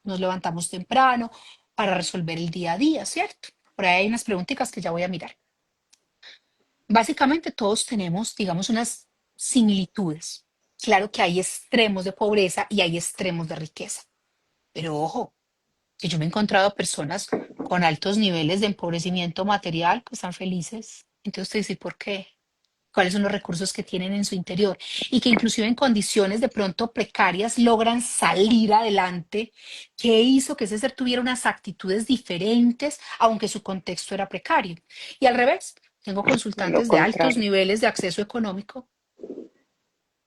nos levantamos temprano para resolver el día a día, ¿cierto? Por ahí hay unas preguntitas que ya voy a mirar. Básicamente todos tenemos, digamos, unas similitudes. Claro que hay extremos de pobreza y hay extremos de riqueza, pero ojo, que yo me he encontrado personas con altos niveles de empobrecimiento material que están felices. Entonces usted dice, ¿por qué? ¿Cuáles son los recursos que tienen en su interior? Y que inclusive en condiciones de pronto precarias logran salir adelante. ¿Qué hizo que ese ser tuviera unas actitudes diferentes, aunque su contexto era precario? Y al revés, tengo Lo consultantes de altos contrario. niveles de acceso económico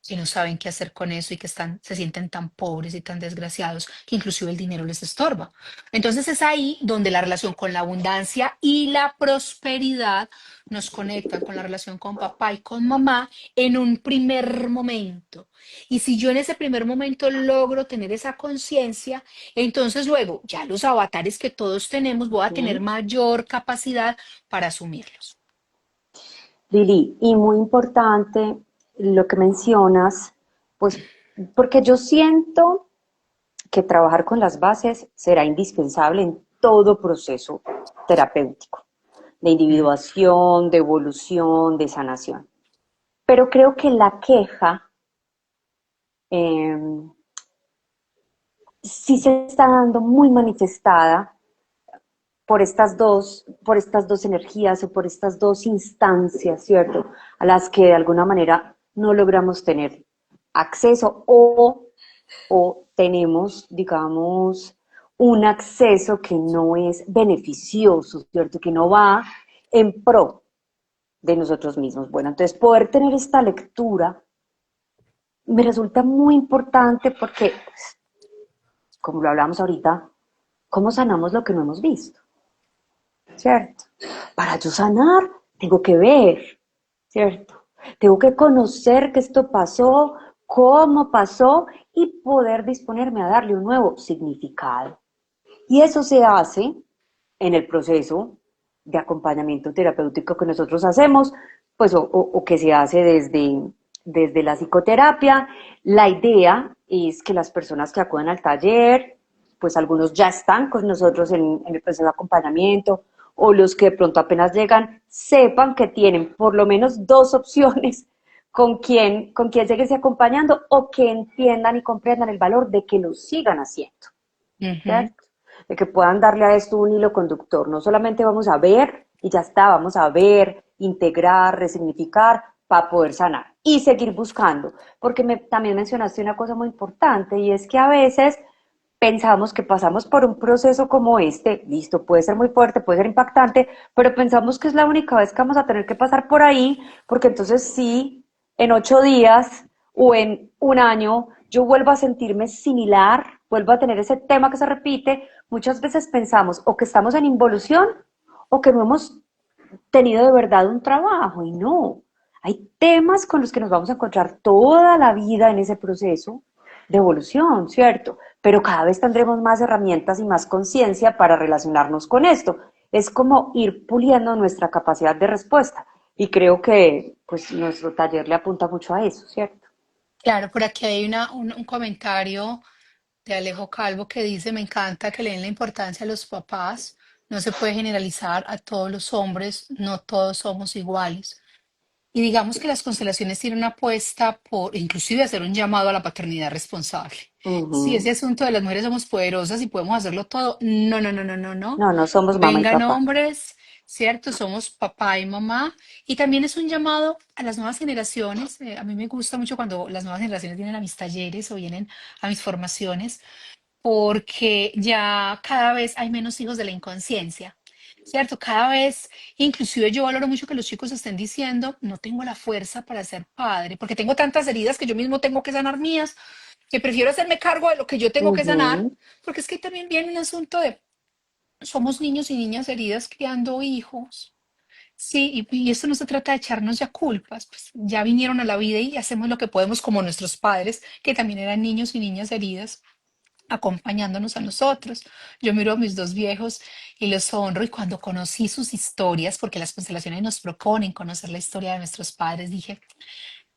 que no saben qué hacer con eso y que se sienten tan pobres y tan desgraciados que inclusive el dinero les estorba. Entonces es ahí donde la relación con la abundancia y la prosperidad nos conectan con la relación con papá y con mamá en un primer momento. Y si yo en ese primer momento logro tener esa conciencia, entonces luego ya los avatares que todos tenemos voy a tener ¿Sí? mayor capacidad para asumirlos. Lili, y muy importante lo que mencionas, pues porque yo siento que trabajar con las bases será indispensable en todo proceso terapéutico, de Mm. individuación, de evolución, de sanación. Pero creo que la queja eh, sí se está dando muy manifestada por estas dos energías o por estas dos instancias, ¿cierto? A las que de alguna manera no logramos tener acceso o tenemos, digamos, un acceso que no es beneficioso, ¿cierto? Que no va en pro de nosotros mismos. Bueno, entonces poder tener esta lectura me resulta muy importante porque, pues, como lo hablamos ahorita, ¿cómo sanamos lo que no hemos visto? ¿Cierto? Para yo sanar, tengo que ver, ¿cierto? Tengo que conocer que esto pasó, cómo pasó y poder disponerme a darle un nuevo significado. Y eso se hace en el proceso de acompañamiento terapéutico que nosotros hacemos, pues o que se hace desde la psicoterapia. La idea es que las personas que acudan al taller, pues algunos ya están con nosotros en el proceso de acompañamiento, o los que de pronto apenas llegan, sepan que tienen por lo menos dos opciones con quién seguirse acompañando o que entiendan y comprendan el valor de que lo sigan haciendo. Ujú. ¿Cierto? De que puedan darle a esto un hilo conductor. No solamente vamos a ver y ya está, vamos a ver, integrar, resignificar para poder sanar y seguir buscando. Porque también mencionaste una cosa muy importante y es que a veces pensamos que pasamos por un proceso como este, listo, puede ser muy fuerte, puede ser impactante, pero pensamos que es la única vez que vamos a tener que pasar por ahí, porque entonces sí, en 8 días o en un año yo vuelvo a sentirme similar, vuelvo a tener ese tema que se repite, muchas veces pensamos o que estamos en involución o que no hemos tenido de verdad un trabajo y no. Hay temas con los que nos vamos a encontrar toda la vida en ese proceso de evolución, ¿cierto? Pero cada vez tendremos más herramientas y más conciencia para relacionarnos con esto. Es como ir puliendo nuestra capacidad de respuesta. Y creo que pues nuestro taller le apunta mucho a eso, ¿cierto? Claro, por aquí hay un comentario de Alejo Calvo que dice, me encanta que le den la importancia a los papás, no se puede generalizar a todos los hombres, no todos somos iguales. Y digamos que las constelaciones tienen una apuesta por inclusive hacer un llamado a la paternidad responsable. Si ese Ujú. asunto de las mujeres somos poderosas y podemos hacerlo todo, no, no, no, no, no, no. No, no somos mamá y Vengan papá. hombres, ¿cierto? Somos papá y mamá. Y también es un llamado a las nuevas generaciones. A mí me gusta mucho cuando las nuevas generaciones vienen a mis talleres o vienen a mis formaciones porque ya cada vez hay menos hijos de la inconsciencia, ¿cierto? Cada vez, inclusive yo valoro mucho que los chicos estén diciendo, no tengo la fuerza para ser padre, porque tengo tantas heridas que yo mismo tengo que sanar mías, que prefiero hacerme cargo de lo que yo tengo que sanar, Ujú, porque es que también viene un asunto de, somos niños y niñas heridas criando hijos. Sí, y esto no se trata de echarnos ya culpas, pues ya vinieron a la vida y hacemos lo que podemos como nuestros padres, que también eran niños y niñas heridas acompañándonos a nosotros. Yo miro a mis dos viejos y los honro y cuando conocí sus historias, porque las constelaciones nos proponen conocer la historia de nuestros padres, dije,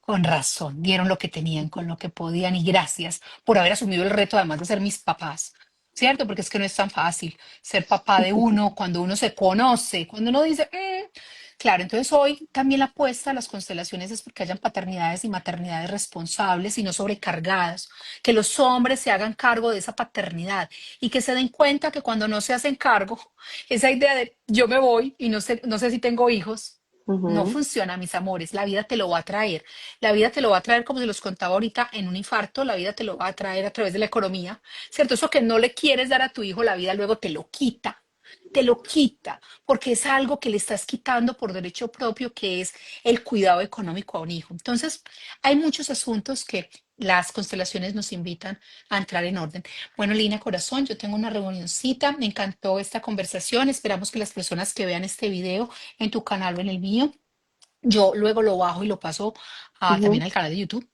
con razón, dieron lo que tenían, con lo que podían y gracias por haber asumido el reto además de ser mis papás. ¿Cierto? Porque es que no es tan fácil ser papá de uno cuando uno se conoce, cuando uno dice, "Mm". Claro, entonces hoy también la apuesta a las constelaciones es porque hayan paternidades y maternidades responsables y no sobrecargadas, que los hombres se hagan cargo de esa paternidad y que se den cuenta que cuando no se hacen cargo, esa idea de yo me voy y no sé si tengo hijos, no ujú, funciona, mis amores, la vida te lo va a traer. La vida te lo va a traer, como se los contaba ahorita, en un infarto, la vida te lo va a traer a través de la economía, ¿cierto? Eso que no le quieres dar a tu hijo, la vida luego te lo quita, porque es algo que le estás quitando por derecho propio, que es el cuidado económico a un hijo. Entonces, hay muchos asuntos que las constelaciones nos invitan a entrar en orden. Bueno, Lina Corazón, yo tengo una reunioncita, me encantó esta conversación, esperamos que las personas que vean este video en tu canal o en el mío yo luego lo bajo y lo paso también ujú. al canal de YouTube.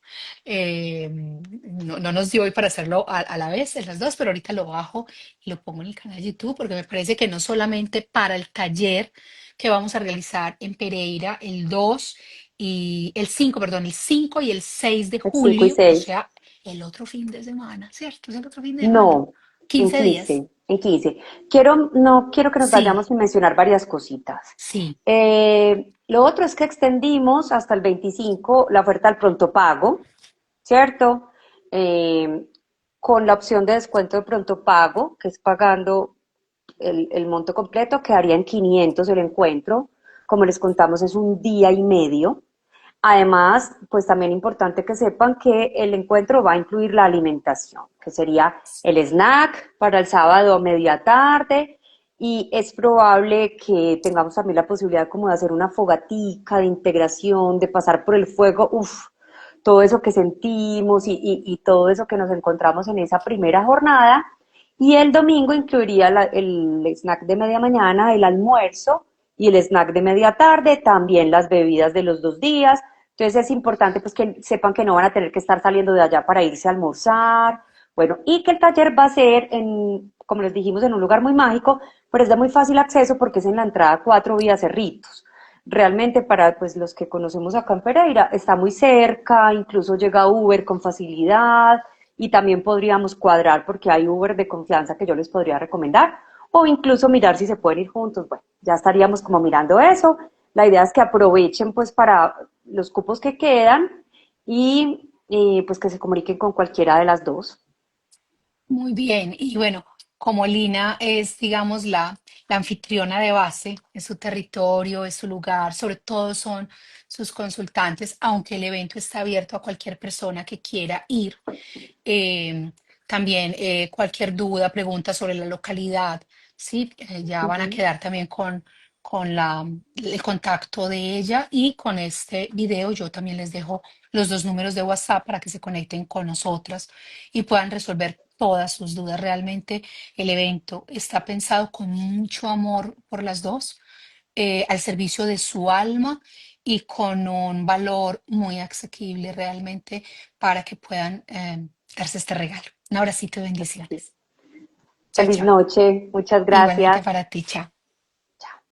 No nos dio hoy para hacerlo a la vez, en las dos, pero ahorita lo bajo y lo pongo en el canal de YouTube porque me parece que no solamente para el taller que vamos a realizar en Pereira el 2 y el 5 perdón, el 5 y el 6 de El 5 y julio, o 6. sea, el otro fin de semana, ¿cierto? Es el otro fin de semana. No, en 15 días. 15, en 15. No quiero que nos vayamos Sí, sin mencionar varias cositas. sí. Lo otro es que extendimos hasta el 25 la oferta al pronto pago, ¿cierto? Eh, con la opción de descuento de pronto pago, que es pagando el monto completo, quedaría en 500 el encuentro. Como les contamos, es un día y medio. Además, pues también importante que sepan que el encuentro va a incluir la alimentación, que sería el snack para el sábado a media tarde y es probable que tengamos también la posibilidad como de hacer una fogatica de integración, de pasar por el fuego, uff, todo eso que sentimos y todo eso que nos encontramos en esa primera jornada. Y el domingo incluiría el snack de media mañana, el almuerzo y el snack de media tarde, también las bebidas de los 2 días. Entonces es importante pues que sepan que no van a tener que estar saliendo de allá para irse a almorzar. Bueno, y que el taller va a ser en, como les dijimos, en un lugar muy mágico, pero es de muy fácil acceso porque es en la entrada 4 vías Cerritos. Realmente para pues los que conocemos acá en Pereira está muy cerca, incluso llega Uber con facilidad y también podríamos cuadrar porque hay Uber de confianza que yo les podría recomendar o incluso mirar si se pueden ir juntos. Bueno, ya estaríamos como mirando eso. La idea es que aprovechen pues para los cupos que quedan y pues que se comuniquen con cualquiera de las dos. Muy bien, y bueno, como Lina es, digamos, la anfitriona de base, es su territorio, es su lugar, sobre todo son sus consultantes, aunque el evento está abierto a cualquier persona que quiera ir. Eh, También cualquier duda, pregunta sobre la localidad, ¿sí? Ya van a Ujú. quedar también con el contacto de ella y con este video yo también les dejo los dos números de WhatsApp para que se conecten con nosotras y puedan resolver todas sus dudas. Realmente el evento está pensado con mucho amor por las dos, al servicio de su alma y con un valor muy asequible realmente para que puedan darse este regalo. Un abracito y bendiciones. Chao, Feliz chao. noche, muchas Igualmente gracias. para ti, chao.